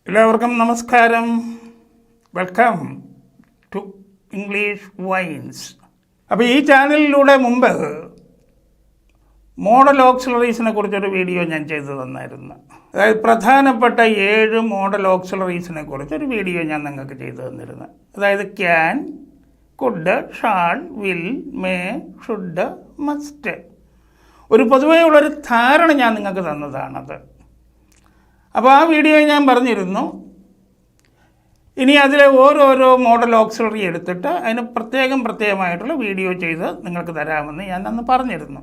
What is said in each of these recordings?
എല്ലാവർക്കും നമസ്കാരം. Welcome to English wines. അപ്പോൾ ഈ ചാനലിലൂടെ മുമ്പ് മോഡൽ ഓക്സിലറീസിനെ കുറിച്ചൊരു വീഡിയോ ഞാൻ ചെയ്തു തന്നായിരുന്നു. അതായത് പ്രധാനപ്പെട്ട 7 മോഡൽ ഓക്സിലറീസിനെ കുറിച്ചൊരു വീഡിയോ ഞാൻ നിങ്ങൾക്ക് ചെയ്തു തന്നിരുന്നു. അതായത് can, could, shall, will, may, should, must. ഒരു പൊതുവേ ഉള്ളൊരു ധാരണ ഞാൻ നിങ്ങൾക്ക് തന്നതാണത്. അപ്പോൾ ആ വീഡിയോ ഞാൻ പറഞ്ഞിരുന്നു, ഇനി അതിലെ ഓരോരോ മോഡൽ ഓക്സിലറി എടുത്തിട്ട് അതിന് പ്രത്യേകമായിട്ടുള്ള വീഡിയോ ചെയ്ത് നിങ്ങൾക്ക് തരാമെന്ന് ഞാൻ അന്ന് പറഞ്ഞിരുന്നു.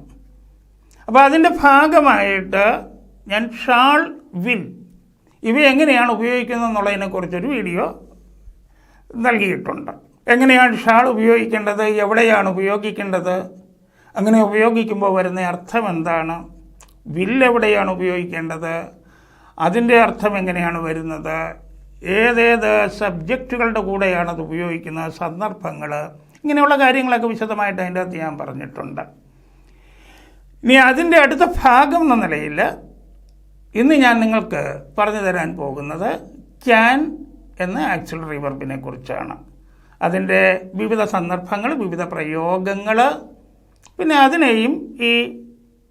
അപ്പോൾ അതിൻ്റെ ഭാഗമായിട്ട് ഞാൻ ഷാൾ, വിൽ ഇവ എങ്ങനെയാണ് ഉപയോഗിക്കുന്നത് എന്നുള്ളതിനെക്കുറിച്ചൊരു വീഡിയോ നൽകിയിട്ടുണ്ട്. എങ്ങനെയാണ് ഷാൾ ഉപയോഗിക്കേണ്ടത്, എവിടെയാണ് ഉപയോഗിക്കേണ്ടത്, അങ്ങനെ ഉപയോഗിക്കുമ്പോൾ വരുന്ന അർത്ഥം എന്താണ്, വിൽ എവിടെയാണ് ഉപയോഗിക്കേണ്ടത്, അതിൻ്റെ അർത്ഥം എങ്ങനെയാണ് വരുന്നത്, ഏതേത് സബ്ജക്റ്റുകളുടെ കൂടെയാണ് അത് ഉപയോഗിക്കുന്നത്, സന്ദർഭങ്ങൾ, ഇങ്ങനെയുള്ള കാര്യങ്ങളൊക്കെ വിശദമായിട്ട് അതിൻ്റെ അകത്ത് ഞാൻ പറഞ്ഞിട്ടുണ്ട്. ഇനി അതിൻ്റെ അടുത്ത ഭാഗം എന്ന നിലയിൽ ഇന്ന് ഞാൻ നിങ്ങൾക്ക് പറഞ്ഞു തരാൻ പോകുന്നത് ക്യാൻ എന്ന ആക്സിലറി വെർബിനെ കുറിച്ചാണ്. അതിൻ്റെ വിവിധ സന്ദർഭങ്ങൾ, വിവിധ പ്രയോഗങ്ങൾ, പിന്നെ അതിനെയും ഈ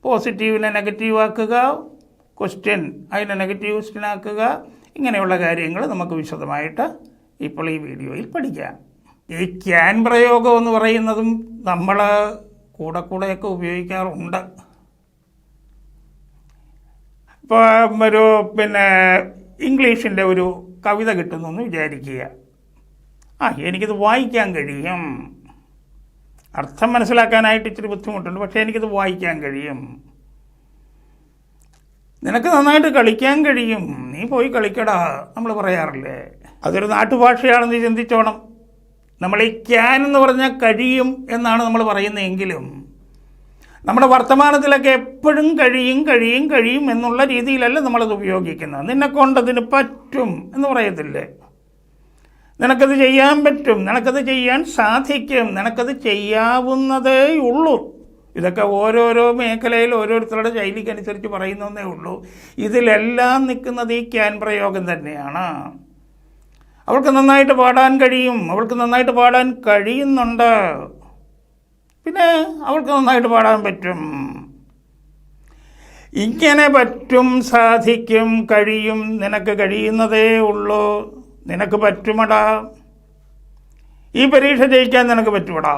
പോസിറ്റീവിനെ നെഗറ്റീവ് ആക്കുക, ക്വസ്റ്റ്യൻ അതിനെ നെഗറ്റീവ് ക്വസ്റ്റ്യൻ ആക്കുക, ഇങ്ങനെയുള്ള കാര്യങ്ങൾ നമുക്ക് വിശദമായിട്ട് ഇപ്പോൾ ഈ വീഡിയോയിൽ പഠിക്കാം. ഈ ക്യാൻ പ്രയോഗം എന്ന് പറയുന്നതും നമ്മൾ കൂടെയൊക്കെ ഉപയോഗിക്കാറുണ്ട്. ഇപ്പോൾ ഒരു ഇംഗ്ലീഷിൻ്റെ ഒരു കവിത കിട്ടുന്നു എന്ന് വിചാരിക്കുക. എനിക്കിത് വായിക്കാൻ കഴിയും, അർത്ഥം മനസ്സിലാക്കാനായിട്ട് ഇച്ചിരി ബുദ്ധിമുട്ടുണ്ട്, പക്ഷേ എനിക്കിത് വായിക്കാൻ കഴിയും. നിനക്ക് നന്നായിട്ട് കളിക്കാൻ കഴിയും, നീ പോയി കളിക്കടാ നമ്മൾ പറയാറില്ലേ. അതൊരു നാട്ടുഭാഷയാണെന്ന് ചിന്തിച്ചോണം. നമ്മൾ ഈ ക്യാൻ എന്ന് പറഞ്ഞാൽ കഴിയും എന്നാണ് നമ്മൾ പറയുന്നതെങ്കിലും നമ്മുടെ വർത്തമാനത്തിലൊക്കെ എപ്പോഴും കഴിയും എന്നുള്ള രീതിയിലല്ല നമ്മളത് ഉപയോഗിക്കുന്നത്. നിന്നെക്കൊണ്ടതിന് പറ്റും എന്ന് പറയത്തില്ലേ, നിനക്കത് ചെയ്യാൻ പറ്റും, നിനക്കത് ചെയ്യാൻ സാധിക്കും, നിനക്കത് ചെയ്യാവുന്നതേ ഉള്ളൂ. ഇതൊക്കെ ഓരോരോ മേഖലയിൽ ഓരോരുത്തരുടെ ശൈലിക്കനുസരിച്ച് പറയുന്നതേ ഉള്ളൂ. ഇതിലെല്ലാം നിൽക്കുന്നത് ഈ ക്യാൻ പ്രയോഗം തന്നെയാണ്. അവൾക്ക് നന്നായിട്ട് പാടാൻ കഴിയും, അവൾക്ക് നന്നായിട്ട് പാടാൻ കഴിയുന്നുണ്ട്, പിന്നെ അവൾക്ക് നന്നായിട്ട് പാടാൻ പറ്റും. ഇങ്ങനെ പറ്റും, സാധിക്കും, കഴിയും, നിനക്ക് കഴിയുന്നതേ ഉള്ളൂ, നിനക്ക് പറ്റുമടാ, ഈ പരീക്ഷ ജയിക്കാൻ നിനക്ക് പറ്റുമടാ,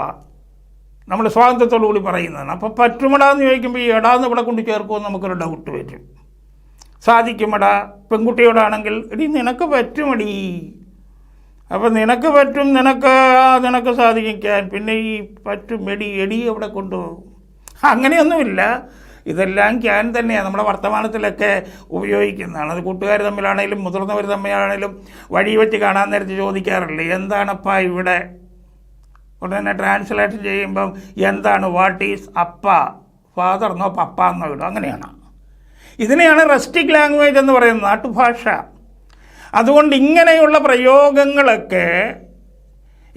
നമ്മൾ സ്വാതന്ത്ര്യത്തോടു കൂടി പറയുന്നതാണ്. അപ്പോൾ പറ്റുമടാന്ന് ചോദിക്കുമ്പോൾ ഈ എടാന്ന് ഇവിടെ കൊണ്ട് ചേർക്കുമെന്ന് നമുക്കൊരു ഡൗട്ട് വരും. സാധിക്കുമടാ, പെൺകുട്ടിയോടാണെങ്കിൽ എടി നിനക്ക് പറ്റുമടി, അപ്പം നിനക്ക് പറ്റും, നിനക്ക് സാധിക്കാൻ, പിന്നെ ഈ പറ്റും എടി അവിടെ കൊണ്ടുപോകും, അങ്ങനെയൊന്നുമില്ല. ഇതെല്ലാം ക്യാൻ തന്നെയാണ്, നമ്മുടെ വർത്തമാനത്തിലൊക്കെ ഉപയോഗിക്കുന്നതാണ്. അത് കൂട്ടുകാർ തമ്മിലാണെങ്കിലും മുതിർന്നവർ തമ്മിലാണെങ്കിലും വഴി വെച്ച് കാണാൻ നേരത്ത് ചോദിക്കാറില്ലേ, എന്താണപ്പാ ഇവിടെ, ഉടനെ ട്രാൻസ്ലേഷൻ ചെയ്യുമ്പം എന്താണ്, വാട്ട് ഈസ് അപ്പ, ഫാദർന്നോ പപ്പ എന്നോ ഇടും, അങ്ങനെയാണ്. ഇതിനെയാണ് റസ്റ്റിക് ലാംഗ്വേജ് എന്ന് പറയുന്നത്, നാട്ടുഭാഷ. അതുകൊണ്ട് ഇങ്ങനെയുള്ള പ്രയോഗങ്ങളൊക്കെ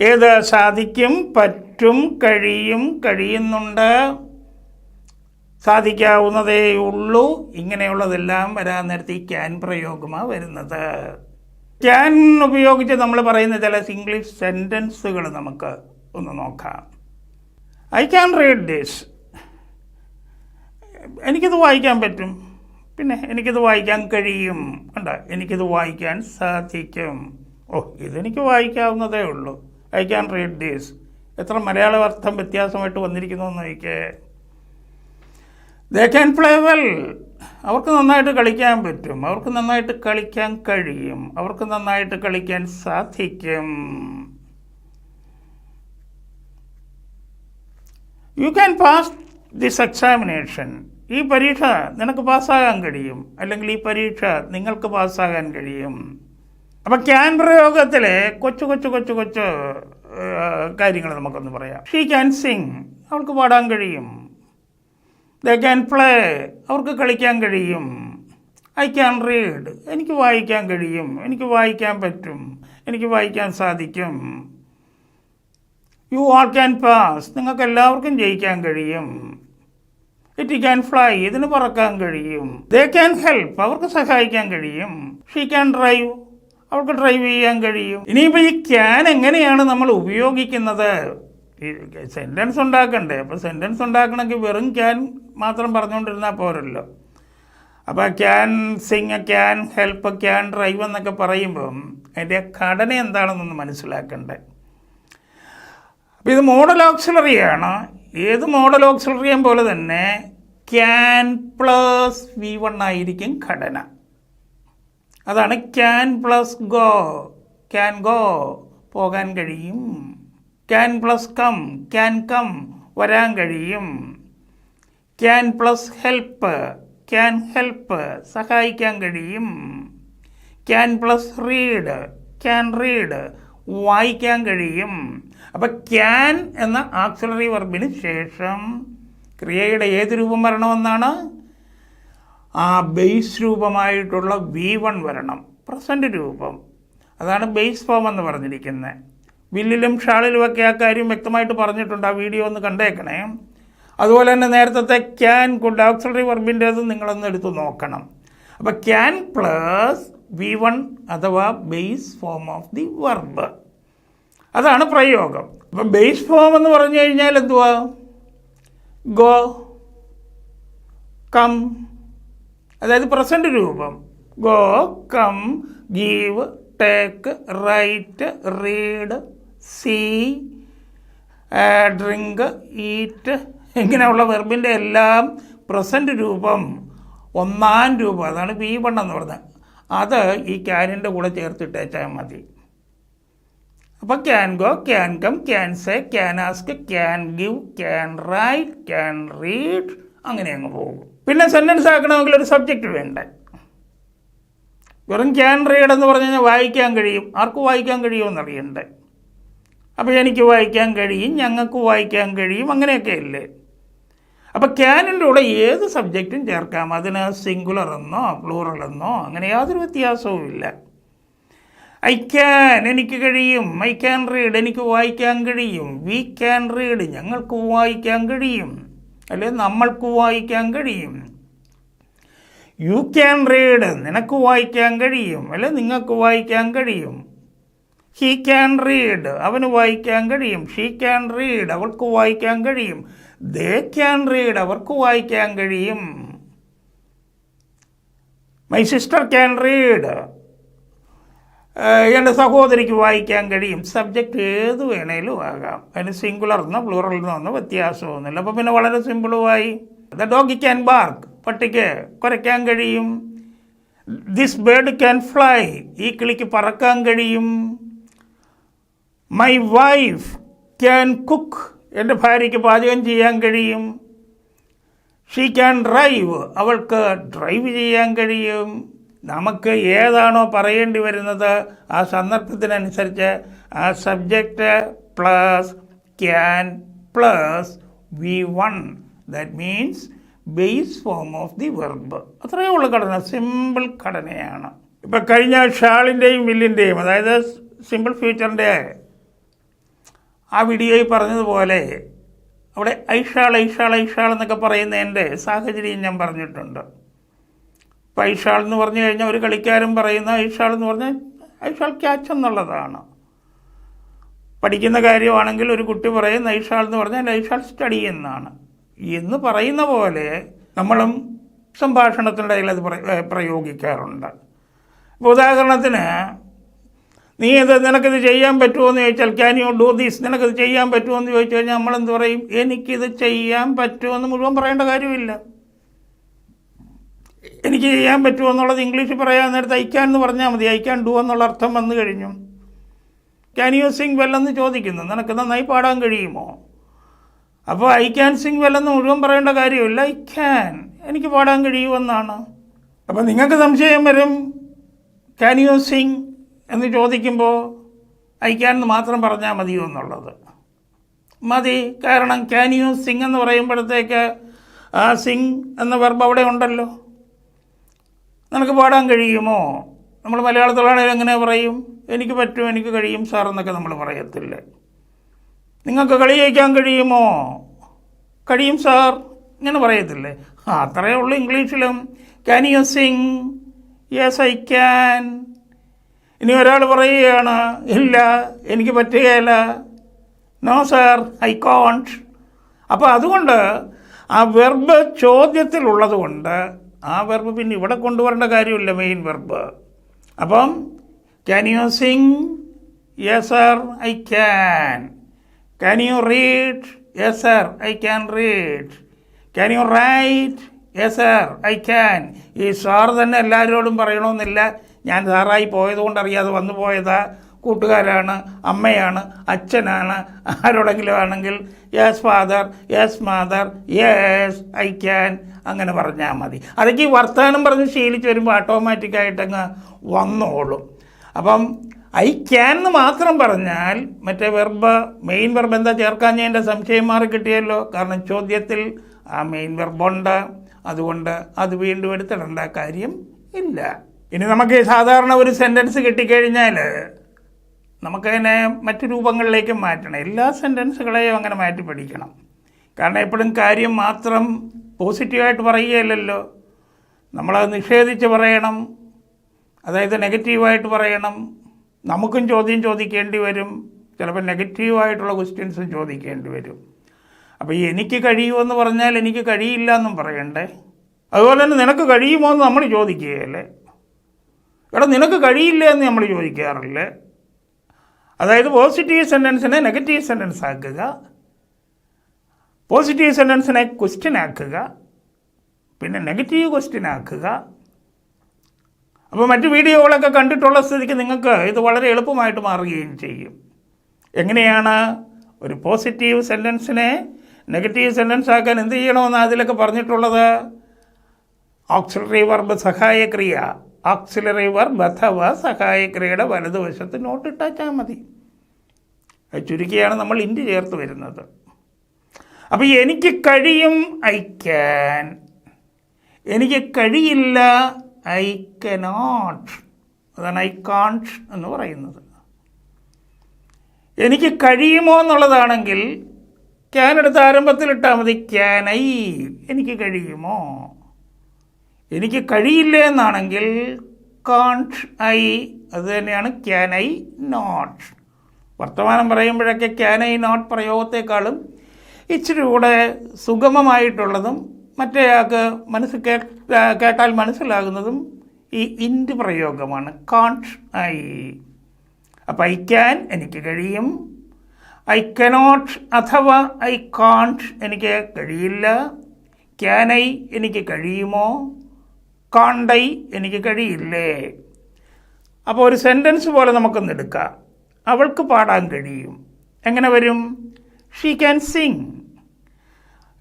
ഏത് സാധിക്കും, പറ്റും, കഴിയും, കഴിയുന്നുണ്ട്, സാധിക്കാവുന്നതേ ഉള്ളൂ, ഇങ്ങനെയുള്ളതെല്ലാം വരാൻ നേരത്തെ ഈ ക്യാൻ പ്രയോഗമാണ് വരുന്നത്. ക്യാൻ ഉപയോഗിച്ച് നമ്മൾ പറയുന്ന ചില ഇംഗ്ലീഷ് സെൻറ്റൻസുകൾ നമുക്ക് ഒന്ന് നോക്കാം. ഐ ക്യാൻ റീഡ് ദിസ്, എനിക്കിത് വായിക്കാൻ പറ്റും, പിന്നെ എനിക്കിത് വായിക്കാൻ കഴിയും, കണ്ടോ, എനിക്കിത് വായിക്കാൻ സാധിക്കും, ഇതെനിക്ക് വായിക്കാവുന്നതേ ഉള്ളൂ. I can read this. എത്ര മലയാള അർത്ഥം വ്യത്യാസമായിട്ട് വന്നിരിക്കുന്നു എന്ന് നോക്കിയേ. ദേ ക്യാൻ പ്ലേ വെൽ, അവർക്ക് നന്നായിട്ട് കളിക്കാൻ പറ്റും, അവർക്ക് നന്നായിട്ട് കളിക്കാൻ കഴിയും, അവർക്ക് നന്നായിട്ട് കളിക്കാൻ സാധിക്കും. You can pass this examination, ഈ പരീക്ഷ നിനക്ക് പാസ്സാകാൻ കഴിയും, അല്ലെങ്കിൽ ഈ പരീക്ഷ നിങ്ങൾക്ക് പാസ്സാകാൻ കഴിയും. അപ്പം ക്യാൻ പ്രയോഗത്തിലെ കൊച്ചു കാര്യങ്ങൾ നമുക്കൊന്ന് പറയാം. ഷീ ക്യാൻ സിങ്, അവൾക്ക് പാടാൻ കഴിയും. ദേ ക്യാൻ പ്ലേ, അവർക്ക് കളിക്കാൻ കഴിയും. ഐ ക്യാൻ റീഡ്, എനിക്ക് വായിക്കാൻ കഴിയും, എനിക്ക് വായിക്കാൻ പറ്റും, എനിക്ക് വായിക്കാൻ സാധിക്കും. യു ആൾ ക്യാൻ പാസ്, നിങ്ങൾക്ക് എല്ലാവർക്കും ജയിക്കാൻ കഴിയും. ഇറ്റ് ക്യാൻ ഫ്ലൈ, ഇതിന് പറക്കാൻ കഴിയും. ദേ ക്യാൻ ഹെൽപ്പ്, അവർക്ക് സഹായിക്കാൻ കഴിയും. ഷീ ക്യാൻ ഡ്രൈവ്, അവൾക്ക് ഡ്രൈവ് ചെയ്യാൻ കഴിയും. ഇനിയിപ്പോൾ ഈ ക്യാൻ എങ്ങനെയാണ് നമ്മൾ ഉപയോഗിക്കുന്നത്? ഈ സെൻറ്റൻസ് ഉണ്ടാക്കണ്ടേ? അപ്പോൾ സെൻറ്റൻസ് ഉണ്ടാക്കണമെങ്കിൽ വെറും ക്യാൻ മാത്രം പറഞ്ഞുകൊണ്ടിരുന്നാൽ പോരല്ലോ. അപ്പോൾ can Singh, can help, can drive എന്നൊക്കെ പറയുമ്പം അതിൻ്റെ ഘടന എന്താണെന്നൊന്ന് മനസ്സിലാക്കണ്ടേ. അപ്പോൾ ഇത് മോഡൽ ഓക്സിലറിയാണ്. ഏത് മോഡൽ ഓക്സിലറിയും പോലെ തന്നെ ക്യാൻ പ്ലസ് V1 ആയിരിക്കും ഘടന. അതാണ് can plus go. Can go, പോകാൻ കഴിയും. Can plus come, can come, വരാൻ കഴിയും. Can plus help, can help, സഹായിക്കാൻ കഴിയും. Can plus read, can read, വായിക്കാൻ കഴിയും. അപ്പം ക്യാൻ എന്ന ആക്സിലറി വെർബിന് ശേഷം ക്രിയയുടെ ഏത് രൂപം വരണമെന്നാണ്? ആ ബേസ് രൂപമായിട്ടുള്ള V1 വരണം, പ്രസൻറ്റ് രൂപം. അതാണ് ബേസ് ഫോം എന്ന് പറഞ്ഞിരിക്കുന്നത്. വില്ലിലും ഷാളിലുമൊക്കെ ആ കാര്യം വ്യക്തമായിട്ട് പറഞ്ഞിട്ടുണ്ട്. ആ വീഡിയോ ഒന്ന് കണ്ടേക്കണേ. അതുപോലെ തന്നെ നേരത്തെ ക്യാൻ കുഡ് ഓക്സിലറി വെർബിൻ്റേത് നിങ്ങളൊന്ന് എടുത്ത് നോക്കണം. അപ്പോൾ ക്യാൻ പ്ലസ് V1 അഥവാ base form of the verb, അതാണ് പ്രയോഗം. അപ്പം ബേസ് ഫോം എന്ന് പറഞ്ഞു കഴിഞ്ഞാൽ എന്തുവാ? ഗോ, കം, അതായത് പ്രസൻറ്റ് രൂപം. Go, come, give, take, write, read, see, drink, eat, ഇങ്ങനെയുള്ള വെർബിൻ്റെ എല്ലാം പ്രസൻറ്റ് രൂപം, ഒന്നാം രൂപം, അതാണ് V1 എന്ന് പറഞ്ഞത്. അത് ഈ ക്യാനിൻ്റെ കൂടെ ചേർത്തിട്ടേച്ചാൽ മതി. അപ്പോൾ can go, can come, can say, can ask, can give, can write, can read, അങ്ങനെ അങ്ങ് പോകും. പിന്നെ സെൻറ്റൻസ് ആക്കണമെങ്കിൽ ഒരു സബ്ജക്റ്റ് വേണ്ടേ. വെറും ക്യാൻ റീഡ് എന്ന് പറഞ്ഞു കഴിഞ്ഞാൽ വായിക്കാൻ കഴിയും. ആർക്ക് വായിക്കാൻ കഴിയുമെന്ന് അറിയണ്ടേ. അപ്പോൾ എനിക്ക് വായിക്കാൻ കഴിയും, ഞങ്ങൾക്ക് വായിക്കാൻ കഴിയും, അങ്ങനെയൊക്കെ അല്ലേ. അപ്പോൾ ക്യാനിൻ്റെ കൂടെ ഏത് സബ്ജക്റ്റും ചേർക്കാം. അതിന് സിംഗുലർ എന്നോ പ്ലൂറൽ എന്നോ അങ്ങനെ യാതൊരു വ്യത്യാസവും ഇല്ല. ഐ ക്യാൻ, എനിക്ക് കഴിയും. ഐ ക്യാൻ റീഡ്, എനിക്ക് വായിക്കാൻ കഴിയും. വി ക്യാൻ റീഡ്, ഞങ്ങൾക്ക് വായിക്കാൻ കഴിയും, അല്ലെ നമ്മൾക്ക് വായിക്കാൻ കഴിയും. യു ക്യാൻ റീഡ്, നിനക്ക് വായിക്കാൻ കഴിയും, അല്ലെ നിങ്ങൾക്ക് വായിക്കാൻ കഴിയും. ഹീ ക്യാൻ റീഡ്, അവന് വായിക്കാൻ കഴിയും. ഷീ ക്യാൻ റീഡ്, അവൾക്ക് വായിക്കാൻ കഴിയും. ദേ ക്യാൻ റീഡ്, അവർക്ക് വായിക്കാൻ കഴിയും. മൈ സിസ്റ്റർ ക്യാൻ റീഡ്, എൻ്റെ സഹോദരിക്ക് വായിക്കാൻ കഴിയും. സബ്ജക്റ്റ് ഏത് വേണേലും ആകാം. അതിന് സിംഗുലർ എന്നോ പ്ലൂറൽ എന്നോ ഒന്നും വ്യത്യാസമൊന്നുമില്ല. അപ്പോൾ പിന്നെ വളരെ സിമ്പിളുമായി. ദ ഡോഗ് ക്യാൻ ബാർക്ക്, പട്ടിക്ക് കുരയ്ക്കാൻ കഴിയും. ദിസ് ബേർഡ് ക്യാൻ ഫ്ലൈ, ഈ കിളിക്ക് പറക്കാൻ കഴിയും. മൈ വൈഫ് ക്യാൻ കുക്ക്, എൻ്റെ ഭാര്യയ്ക്ക് പാചകം ചെയ്യാൻ കഴിയും. ഷീ ക്യാൻ ഡ്രൈവ്, അവൾക്ക് ഡ്രൈവ് ചെയ്യാൻ കഴിയും. നമുക്ക് ഏതാണോ പറയേണ്ടി വരുന്നത് ആ സന്ദർഭത്തിനനുസരിച്ച് ആ subject plus can plus V1, that means base form of the verb. അത്രയേ ഉള്ളൂ ഘടന, സിമ്പിൾ ഘടനയാണ്. ഇപ്പം കഴിഞ്ഞ ഷാളിൻ്റെയും വില്ലിൻ്റെയും, അതായത് സിമ്പിൾ ഫ്യൂച്ചറിൻ്റെ ആ വീഡിയോയിൽ പറഞ്ഞതുപോലെ അവിടെ ഐഷാൾ ഐഷാൾ ഐഷാൾ എന്നൊക്കെ പറയുന്നതിൻ്റെ സാഹചര്യം ഞാൻ പറഞ്ഞിട്ടുണ്ട്. ഇപ്പോൾ ഐഷാൾ എന്ന് പറഞ്ഞു കഴിഞ്ഞാൽ ഒരു കളിക്കാരൻ പറയുന്ന ഐഷാൾ എന്ന് പറഞ്ഞാൽ ഐഷാൾ ക്യാച്ച് എന്നുള്ളതാണ്. പഠിക്കുന്ന കാര്യമാണെങ്കിൽ ഒരു കുട്ടി പറയുന്ന ഐഷാൾ എന്ന് പറഞ്ഞാൽ ഐഷാൾ സ്റ്റഡി എന്നാണ്. എന്ന് പറയുന്ന പോലെ നമ്മളും സംഭാഷണത്തിൻ്റെ ഇടയിൽ അത് പ്രയോഗിക്കാറുണ്ട്. ഇപ്പോൾ ഉദാഹരണത്തിന് നിനക്കിത് ചെയ്യാൻ പറ്റുമോ എന്ന് ചോദിച്ചാൽ ക്യാൻ യു ഡു ദിസ്, നിനക്കിത് ചെയ്യാൻ പറ്റുമോ എന്ന് ചോദിച്ചു കഴിഞ്ഞാൽ നമ്മളെന്ത് പറയും? എനിക്കിത് ചെയ്യാൻ പറ്റുമെന്ന് മുഴുവൻ പറയേണ്ട കാര്യമില്ല. എനിക്ക് ചെയ്യാൻ പറ്റുമോ എന്നുള്ളത് ഇംഗ്ലീഷിൽ പറയാൻ നേരത്തെ ഐ ക്യാൻ എന്ന് പറഞ്ഞാൽ മതി. ഐ ക്യാൻ ഡു എന്നുള്ള അർത്ഥം വന്നു കഴിഞ്ഞു. ക്യാൻ യു സിങ് വെൽ എന്ന് ചോദിക്കുന്നു, നിനക്ക് നന്നായി പാടാൻ കഴിയുമോ? അപ്പോൾ ഐ ക്യാൻ സിങ് വെൽ എന്ന് മുഴുവൻ പറയേണ്ട കാര്യമില്ല. ഐ ക്യാൻ, എനിക്ക് പാടാൻ കഴിയുമെന്നാണ്. അപ്പോൾ നിങ്ങൾക്ക് സംശയം വരും, ക്യാൻ യു സിങ് എന്ന് ചോദിക്കുമ്പോൾ ഐ ക്യാൻ എന്ന് മാത്രം പറഞ്ഞാൽ മതിയോ എന്നുള്ളത്. മതി, കാരണം ക്യാൻ യു സിങ് എന്ന് പറയുമ്പോഴത്തേക്ക് ആ സിങ് എന്ന വെർബ് അവിടെ ഉണ്ടല്ലോ. നിനക്ക് പാടാൻ കഴിയുമോ? നമ്മൾ മലയാളത്തിലാണെങ്കിൽ എങ്ങനെ പറയും? എനിക്ക് പറ്റും, എനിക്ക് കഴിയും സാർ എന്നൊക്കെ നമ്മൾ പറയത്തില്ലേ. നിങ്ങൾക്ക് കളി ജയിക്കാൻ കഴിയുമോ? കഴിയും സാർ, ഇങ്ങനെ പറയത്തില്ലേ. അത്രയേ ഉള്ളൂ ഇംഗ്ലീഷിലും. Can you sing? Yes I can. ഇനി ഒരാൾ പറയുകയാണ്, ഇല്ല എനിക്ക് പറ്റുകയില്ല, നോ സാർ ഐ കോണ്ട്. അപ്പോൾ അതുകൊണ്ട് ആ വെർബ് ചോദ്യത്തിലുള്ളത് കൊണ്ട് ആ വെർബ് പിന്നെ ഇവിടെ കൊണ്ടുവരേണ്ട കാര്യമില്ല, മെയിൻ വെർബ്. അപ്പം can you sing? Yes sir I can. Can you read? Yes sir I can read. Can you write? Yes sir I can. ഈ സാർ തന്നെ എല്ലാവരോടും പറയണമെന്നില്ല. ഞാൻ സാറായി പോയതുകൊണ്ട് അറിയാതെ വന്നു പോയതാ, കൂട്ടുകാരാണ്, അമ്മയാണ്, അച്ഛനാണ്, ആരോടെങ്കിലും ആണെങ്കിൽ yes father, yes mother, yes I can അങ്ങനെ പറഞ്ഞാൽ മതി. അതൊക്കെ ഈ വർത്തമാനം പറഞ്ഞ് ശീലിച്ച് വരുമ്പോൾ ഓട്ടോമാറ്റിക്കായിട്ടങ്ങ് വന്നോളും. അപ്പം ഐ ക്യാൻ എന്ന് മാത്രം പറഞ്ഞാൽ മറ്റേ വെർബ്, മെയിൻ വെർബ് എന്താ ചേർക്കാൻ എൻ്റെ സംശയം മാറി കിട്ടിയല്ലോ. കാരണം ചോദ്യത്തിൽ ആ മെയിൻ വെർബുണ്ട്, അതുകൊണ്ട് അത് വീണ്ടും എടുത്തിടേണ്ട കാര്യം ഇല്ല. ഇനി നമുക്ക് സാധാരണ ഒരു സെൻറ്റൻസ് കിട്ടിക്കഴിഞ്ഞാൽ നമുക്കതിനെ മറ്റു രൂപങ്ങളിലേക്ക് മാറ്റണം. എല്ലാ സെൻറ്റൻസുകളെയും അങ്ങനെ മാറ്റി പഠിക്കണം. കാരണം എപ്പോഴും കാര്യം മാത്രം പോസിറ്റീവായിട്ട് പറയുകയല്ലല്ലോ, നമ്മളത് നിഷേധിച്ച് പറയണം. അതായത് നെഗറ്റീവായിട്ട് പറയണം. നമുക്കും ചോദ്യം ചോദിക്കേണ്ടി വരും, ചിലപ്പോൾ നെഗറ്റീവായിട്ടുള്ള ക്വസ്റ്റ്യൻസും ചോദിക്കേണ്ടി വരും. അപ്പോൾ ഈ എനിക്ക് കഴിയുമെന്ന് പറഞ്ഞാൽ എനിക്ക് കഴിയില്ല എന്നും പറയണ്ടേ. അതുപോലെ തന്നെ നിനക്ക് കഴിയുമോ എന്ന് നമ്മൾ ചോദിക്കുകയല്ലേ. എടാ നിനക്ക് കഴിയില്ല എന്ന് നമ്മൾ ചോദിക്കാറില്ലേ. അതായത് പോസിറ്റീവ് സെൻറ്റൻസിനെ നെഗറ്റീവ് സെൻറ്റൻസ് ആക്കുക, പോസിറ്റീവ് സെൻറ്റൻസിനെ ക്വസ്റ്റ്യൻ ആക്കുക, പിന്നെ നെഗറ്റീവ് ക്വസ്റ്റ്യൻ ആക്കുക. അപ്പോൾ മറ്റു വീഡിയോകളൊക്കെ കണ്ടിട്ടുള്ള സ്ഥിതിക്ക് നിങ്ങൾക്ക് ഇത് വളരെ എളുപ്പമായിട്ട് മാറുകയും ചെയ്യും. എങ്ങനെയാണ് ഒരു പോസിറ്റീവ് സെൻറ്റൻസിനെ നെഗറ്റീവ് സെൻറ്റൻസ് ആക്കാൻ എന്ത് ചെയ്യണമെന്ന് അതിലൊക്കെ പറഞ്ഞിട്ടുള്ളത്. ഓക്സിലറി വെർബ് സഹായക്രിയ, ഓക്സിലറി വെർബ് അഥവാ സഹായക്രിയയുടെ വലതുവശത്ത് നോട്ട് ഇട്ടാച്ചാൽ മതി. അത് ചുരുക്കിയാണ് നമ്മൾ ഇൻഡ് ചേർത്ത് വരുന്നത്. അപ്പോൾ എനിക്ക് കഴിയും ഐ ക്യാൻ, എനിക്ക് കഴിയില്ല ഐ കനോട്ട്, അതാണ് ഐ കാൺട്ട് എന്ന് പറയുന്നത്. എനിക്ക് കഴിയുമോ എന്നുള്ളതാണെങ്കിൽ ക്യാൻ എടുത്ത് ആരംഭത്തിൽ ഇട്ടാൽ മതി, ക്യാൻ ഐ, എനിക്ക് കഴിയുമോ. എനിക്ക് കഴിയില്ല എന്നാണെങ്കിൽ കാൺട്ട് ഐ, അത് തന്നെയാണ് ക്യാൻ ഐ നോട്ട്. വർത്തമാനം പറയുമ്പോഴൊക്കെ ക്യാൻ ഐ നോട്ട് പ്രയോഗത്തെക്കാളും ഇച്ചിരി കൂടെ സുഗമമായിട്ടുള്ളതും മറ്റേയാൾക്ക് കേട്ടാൽ മനസ്സിലാകുന്നതും ഈ ഇൻഡ് പ്രയോഗമാണ്, കാൺട്ട് ഐ. അപ്പം ഐ ക്യാൻ എനിക്ക് കഴിയും, ഐ കനോട്ട് അഥവാ ഐ കാൺട്ട് എനിക്ക് കഴിയില്ല, ക്യാൻ ഐ എനിക്ക് കഴിയുമോ, കാൺട്ട് ഐ എനിക്ക് കഴിയില്ലേ. അപ്പോൾ ഒരു സെൻറ്റൻസ് പോലെ നമുക്കൊന്ന് എടുക്കാം. അവൾക്ക് പാടാൻ കഴിയും. എങ്ങനെ വരും? She can Singh.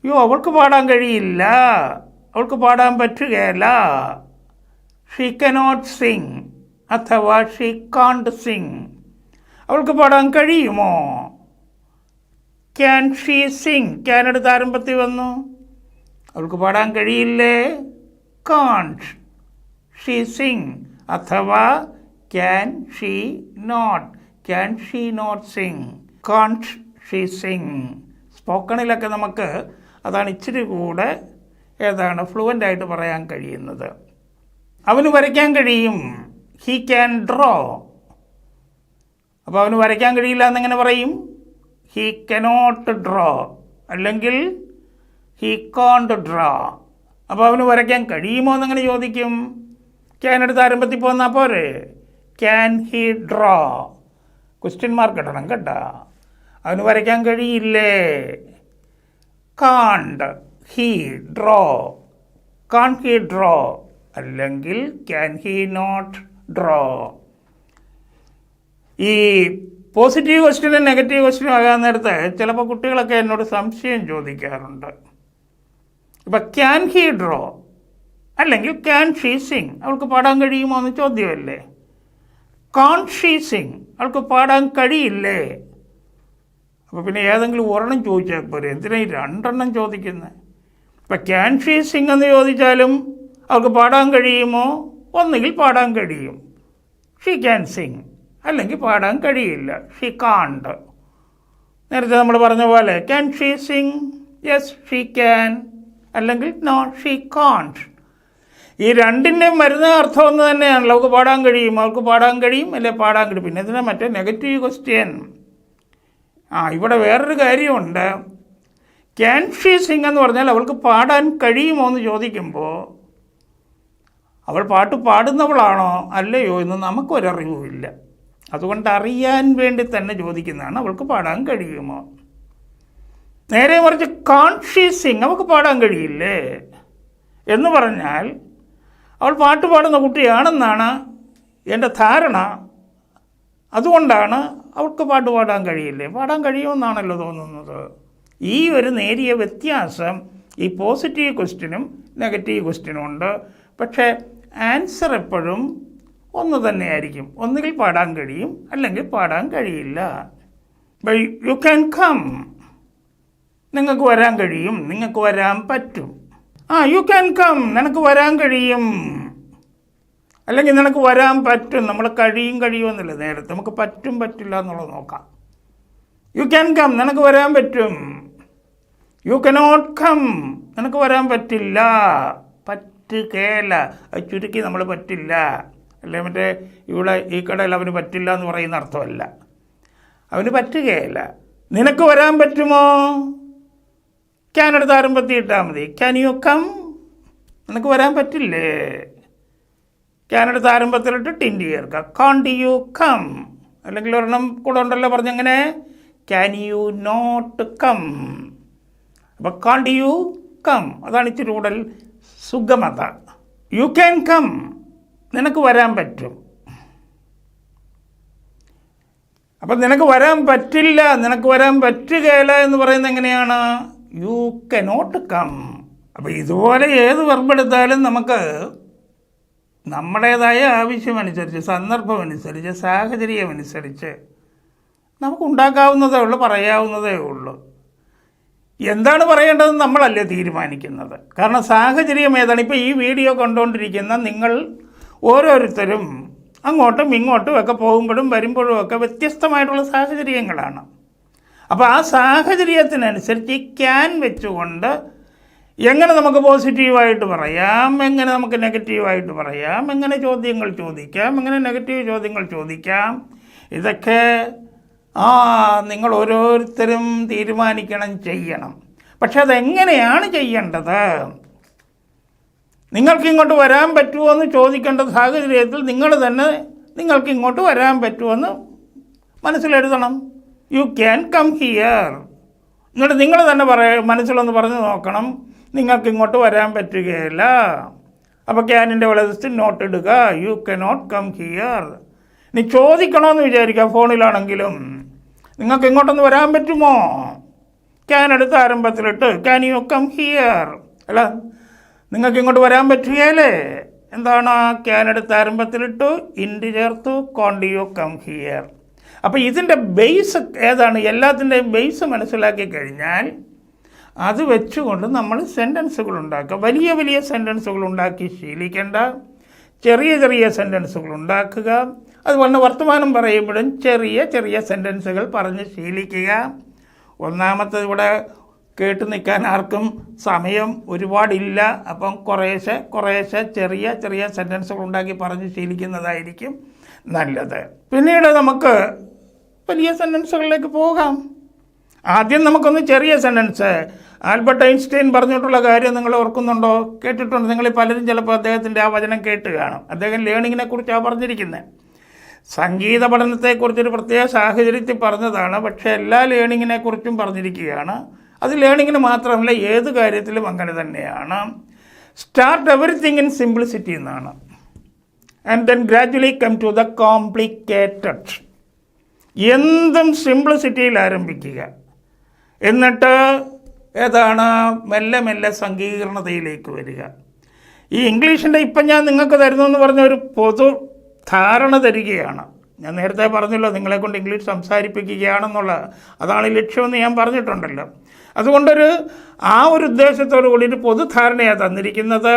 അയ്യോ അവൾക്ക് പാടാൻ കഴിയില്ല, അവൾക്ക് പാടാൻ പറ്റുകയില്ല. ഷീ കനോട്ട് സിങ് അഥവാ ഷീ കാൺട്ട് സിങ്. അവൾക്ക് പാടാൻ കഴിയുമോ? ക്യാൻ ഷീ സിങ്, ക്യാൻ എടുത്ത് ആരംഭത്തിൽ വന്നു. അവൾക്ക് പാടാൻ കഴിയില്ലേ, കാൺട്ട് ഷീ സിങ് അഥവാ can she not, can she not sing, can't she sing. സ്പോക്കണിലൊക്കെ നമുക്ക് അതാണ് ഇച്ചിരി കൂടെ ഏതാണ് ഫ്ലുവൻ്റായിട്ട് പറയാൻ കഴിയുന്നത്. അവന് വരയ്ക്കാൻ കഴിയും, ഹീ ക്യാൻ ഡ്രോ. അപ്പോൾ അവന് വരയ്ക്കാൻ കഴിയില്ല എന്നെങ്ങനെ പറയും? ഹീ കനോട്ട് ഡ്രോ അല്ലെങ്കിൽ ഹീ കാൺട്ട് ഡ്രോ. അപ്പോൾ അവന് വരയ്ക്കാൻ കഴിയുമോ എന്നെങ്ങനെ ചോദിക്കും? ക്യാൻ എടുത്ത് ആരംഭത്തിൽ പോന്നാൽ പോരെ, can he draw, question mark ഇടണം കേട്ടോ. അവന് വരയ്ക്കാൻ കഴിയില്ലേ, can't he draw, can't he draw അല്ലെങ്കിൽ ക്യാൻ ഹീ നോട്ട് ഡ്രോ. ഈ പോസിറ്റീവ് ക്വസ്റ്റ്യനും നെഗറ്റീവ് ക്വസ്റ്റ്യനും ആകാൻ നേരത്ത് ചിലപ്പോൾ കുട്ടികളൊക്കെ എന്നോട് സംശയം ചോദിക്കാറുണ്ട്. ഇപ്പം ക്യാൻ ഹീ ഡ്രോ അല്ലെങ്കിൽ ക്യാൻ ഷീ സിങ്, അവൾക്ക് പാടാൻ കഴിയുമോ എന്ന് ചോദ്യമല്ലേ. കാൺട്ട് ഷീ സിങ്, അവൾക്ക് പാടാൻ കഴിയില്ലേ. അപ്പോൾ പിന്നെ ഏതെങ്കിലും ഒരെണ്ണം ചോദിച്ചാൽ പോരെ, എന്തിനാ ഈ രണ്ടെണ്ണം ചോദിക്കുന്നത്? ഇപ്പം ക്യാൻ ഷീ സിങ് എന്ന് ചോദിച്ചാലും അവൾക്ക് പാടാൻ കഴിയുമോ? ഒന്നുകിൽ പാടാൻ കഴിയും, ഷീ ക്യാൻ സിങ്, അല്ലെങ്കിൽ പാടാൻ കഴിയില്ല, ഷീ കാൺട്ട്. നേരത്തെ നമ്മൾ പറഞ്ഞ പോലെ can she Singh, yes she can, അല്ലെങ്കിൽ നോ ഷീ കാൺട്ട്. ഈ രണ്ടിൻ്റെയും വരുന്ന അർത്ഥം ഒന്ന് തന്നെയാണല്ലോ. അവൾക്ക് പാടാൻ കഴിയും, അവൾക്ക് പാടാൻ കഴിയും, അല്ലെ പാടാൻ കഴിയും. പിന്നെ ഇതിനെ മറ്റേ നെഗറ്റീവ് ക്വസ്റ്റ്യൻ. ഇവിടെ വേറൊരു കാര്യമുണ്ട്. ക്യാൻ ഷീ സിംഗ് എന്ന് പറഞ്ഞാൽ അവൾക്ക് പാടാൻ കഴിയുമോ എന്ന് ചോദിക്കുമ്പോൾ അവൾ പാട്ട് പാടുന്നവളാണോ അല്ലയോ എന്ന് നമുക്കൊരറിവുമില്ല. അതുകൊണ്ട് അറിയാൻ വേണ്ടി തന്നെ ചോദിക്കുന്നതാണ് അവൾക്ക് പാടാൻ കഴിയുമോ. നേരെ മറിച്ച് കാൺ ഷീ സിംഗ്, അവൾക്ക് പാടാൻ കഴിയില്ലേ എന്ന് പറഞ്ഞാൽ അവൾ പാട്ട് പാടുന്ന കുട്ടിയാണെന്നാണ് എൻ്റെ ധാരണ. അതുകൊണ്ടാണ് അവൾക്ക് പാട്ട് പാടാൻ കഴിയില്ലേ, പാടാൻ കഴിയുമെന്നാണല്ലോ തോന്നുന്നത്. ഈ ഒരു നേരിയ വ്യത്യാസം ഈ പോസിറ്റീവ് ക്വസ്റ്റ്യനും നെഗറ്റീവ് ക്വസ്റ്റ്യനും ഉണ്ട്. പക്ഷേ ആൻസർ എപ്പോഴും ഒന്ന് തന്നെയായിരിക്കും. ഒന്നുകിൽ പാടാൻ കഴിയും, അല്ലെങ്കിൽ പാടാൻ കഴിയില്ല. യു ക്യാൻ കം, നിങ്ങൾക്ക് വരാൻ കഴിയും, നിങ്ങൾക്ക് വരാൻ പറ്റും. യു ക്യാൻ കം, നിനക്ക് വരാൻ കഴിയും, അല്ലെങ്കിൽ നിനക്ക് വരാൻ പറ്റും. നമ്മൾ കഴിയുമെന്നില്ല, നേരത്തെ നമുക്ക് പറ്റും പറ്റില്ല എന്നുള്ളത് നോക്കാം. യു ക്യാൻ കം, നിനക്ക് വരാൻ പറ്റും. യു കനോട്ട് കം, നിനക്ക് വരാൻ പറ്റില്ല. പറ്റുകേല, അത് ചുരുക്കി നമ്മൾ പറ്റില്ല. അല്ലെ മറ്റേ ഇവിടെ ഈ കടയിൽ അവന് പറ്റില്ല എന്ന് പറയുന്ന അർത്ഥമല്ല, അവന് പറ്റുകയില്ല. നിനക്ക് വരാൻ പറ്റുമോ? ക്യാൻ എടുത്ത് ആരംഭത്തിൽ ഇട്ടാൽ മതി. ക്യാൻ യു കം, നിനക്ക് വരാൻ പറ്റില്ലേ? ക്യാൻ എടുത്ത് ആരംഭത്തിലിട്ട് ടിൻഡി ചേർക്കുക. കാണ്ട് യു കം, അല്ലെങ്കിൽ ഒരെണ്ണം കൂടെ ഉണ്ടല്ലോ പറഞ്ഞങ്ങനെ, ക്യാൻ യു നോട്ട് കം. അപ്പോൾ കാണ്ട് യു കം, അതാണ് ഇച്ചിരി കൂടുതൽ സുഗമത. യു ക്യാൻ കം, നിനക്ക് വരാൻ പറ്റും. അപ്പം നിനക്ക് വരാൻ പറ്റില്ല, നിനക്ക് വരാൻ പറ്റുകയില്ല എന്ന് പറയുന്നത് എങ്ങനെയാണ്? You cannot come. അപ്പോൾ ഇതുപോലെ ഏത് വെർബെടുത്താലും നമുക്ക് നമ്മുടേതായ ആവശ്യമനുസരിച്ച്, സന്ദർഭമനുസരിച്ച്, സാഹചര്യമനുസരിച്ച് നമുക്ക് ഉണ്ടാക്കാവുന്നതേ ഉള്ളൂ, പറയാവുന്നതേ ഉള്ളൂ. എന്താണ് പറയേണ്ടതെന്ന് നമ്മളല്ലേ തീരുമാനിക്കുന്നത്. കാരണം സാഹചര്യം ഏതാണ്. ഇപ്പോൾ ഈ വീഡിയോ കണ്ടുകൊണ്ടിരിക്കുന്ന നിങ്ങൾ ഓരോരുത്തരും അങ്ങോട്ടും ഇങ്ങോട്ടും ഒക്കെ പോകുമ്പോഴും വരുമ്പോഴും ഒക്കെ വ്യത്യസ്തമായിട്ടുള്ള സാഹചര്യങ്ങളാണ്. അപ്പോൾ ആ സാഹചര്യത്തിനനുസരിച്ച് ഈ ക്യാൻ വെച്ചുകൊണ്ട് എങ്ങനെ നമുക്ക് പോസിറ്റീവായിട്ട് പറയാം, എങ്ങനെ നമുക്ക് നെഗറ്റീവായിട്ട് പറയാം, എങ്ങനെ ചോദ്യങ്ങൾ ചോദിക്കാം, എങ്ങനെ നെഗറ്റീവ് ചോദ്യങ്ങൾ ചോദിക്കാം, ഇതൊക്കെ നിങ്ങൾ ഓരോരുത്തരും തീരുമാനിക്കണം, ചെയ്യണം. പക്ഷെ അതെങ്ങനെയാണ് ചെയ്യേണ്ടത്? നിങ്ങൾക്ക് ഇങ്ങോട്ട് വരാൻ പറ്റുമോ എന്ന് ചോദിക്കേണ്ട സാഹചര്യത്തിൽ നിങ്ങൾ തന്നെ നിങ്ങൾക്ക് ഇങ്ങോട്ട് വരാൻ പറ്റുമെന്ന് മനസ്സിലെഴുതണം. You can come here. എന്നിട്ട് നിങ്ങൾ തന്നെ മനസ്സിലൊന്ന് പറഞ്ഞു നോക്കണം, നിങ്ങൾക്ക് ഇങ്ങോട്ട് വരാൻ പറ്റുകയില്ല. അപ്പോൾ ക്യാനിൻ്റെ വലതുവശത്ത് നോട്ട് ഇടുക, യു കനോട്ട് കം ഹിയർ. നീ ചോദിക്കണമെന്ന് വിചാരിക്കുക, ഫോണിലാണെങ്കിലും നിങ്ങൾക്ക് ഇങ്ങോട്ടൊന്ന് വരാൻ പറ്റുമോ? ക്യാൻ എടുത്ത് ആരംഭത്തിലിട്ട് ക്യാൻ യു കം ഹിയർ. അല്ല, നിങ്ങൾക്ക് ഇങ്ങോട്ട് വരാൻ പറ്റുകയല്ലേ? എന്താണ്? ക്യാൻ എടുത്ത് ആരംഭത്തിലിട്ടു, ഇൻഡ് ചേർത്തു, കോണ്ട് യു കം ഹിയർ. അപ്പോൾ ഇതിൻ്റെ ബേസ് ഏതാണ്? എല്ലാത്തിൻ്റെയും ബേസ് മനസ്സിലാക്കി കഴിഞ്ഞാൽ അത് വെച്ചുകൊണ്ട് നമ്മൾ സെൻറ്റൻസുകൾ ഉണ്ടാക്കുക. വലിയ വലിയ സെൻറ്റൻസുകൾ ഉണ്ടാക്കി ശീലിക്കേണ്ട, ചെറിയ ചെറിയ സെൻറ്റൻസുകൾ ഉണ്ടാക്കുക. അതുപോലെ വർത്തമാനം പറയുമ്പോഴും ചെറിയ ചെറിയ സെൻറ്റൻസുകൾ പറഞ്ഞ് ശീലിക്കുക. ഒന്നാമത്തെ, ഇവിടെ കേട്ട് നിൽക്കാൻ ആർക്കും സമയം ഒരുപാടില്ല. അപ്പം കുറേശ്ശെ ചെറിയ ചെറിയ സെൻറ്റൻസുകൾ ഉണ്ടാക്കി പറഞ്ഞ് ശീലിക്കുന്നതായിരിക്കും നല്ലത്. പിന്നീട് നമുക്ക് വലിയ സെൻറ്റൻസുകളിലേക്ക് പോകാം. ആദ്യം നമുക്കൊന്ന് ചെറിയ സെൻറ്റൻസ്. ആൽബർട്ട് ഐൻസ്റ്റൈൻ പറഞ്ഞിട്ടുള്ള കാര്യം നിങ്ങൾ ഓർക്കുന്നുണ്ടോ? കേട്ടിട്ടുണ്ട് നിങ്ങൾ പലരും. ചിലപ്പോൾ അദ്ദേഹത്തിൻ്റെ ആ വചനം കേട്ട് കാണും. അദ്ദേഹം ലേണിങ്ങിനെ കുറിച്ചാണ് പറഞ്ഞിരിക്കുന്നത്. സംഗീത പഠനത്തെക്കുറിച്ചൊരു പ്രത്യേക സാഹചര്യത്തിൽ പറഞ്ഞതാണ്, പക്ഷേ എല്ലാ ലേണിങ്ങിനെ കുറിച്ചും പറഞ്ഞിരിക്കുകയാണ്. അത് ലേണിങ്ങിന് മാത്രമല്ല, ഏത് കാര്യത്തിലും അങ്ങനെ തന്നെയാണ്. സ്റ്റാർട്ട് എവറിത്തിങ് ഇൻ സിംപ്ലിസിറ്റി എന്നാണ്. And then gradually come to the complicated. എന്തും സിംപ്ലിസിറ്റിയിൽ ആരംഭിക്കുക, എന്നിട്ട് ഏതാണ് മെല്ലെ മെല്ലെ സങ്കീർണതയിലേക്ക് വരിക. ഈ ഇംഗ്ലീഷിൻ്റെ ഇപ്പം ഞാൻ നിങ്ങൾക്ക് തരുന്നെന്ന് പറഞ്ഞ ഒരു പൊതു ധാരണ തരികയാണ്. ഞാൻ നേരത്തെ പറഞ്ഞല്ലോ, നിങ്ങളെക്കൊണ്ട് ഇംഗ്ലീഷ് സംസാരിപ്പിക്കുകയാണെന്നുള്ള, അതാണ് ലക്ഷ്യമെന്ന് ഞാൻ പറഞ്ഞിട്ടുണ്ടല്ലോ. അതുകൊണ്ടൊരു ഒരു ഉദ്ദേശത്തോടു കൂടി ഒരു പൊതുധാരണയാണ് തന്നിരിക്കുന്നത്.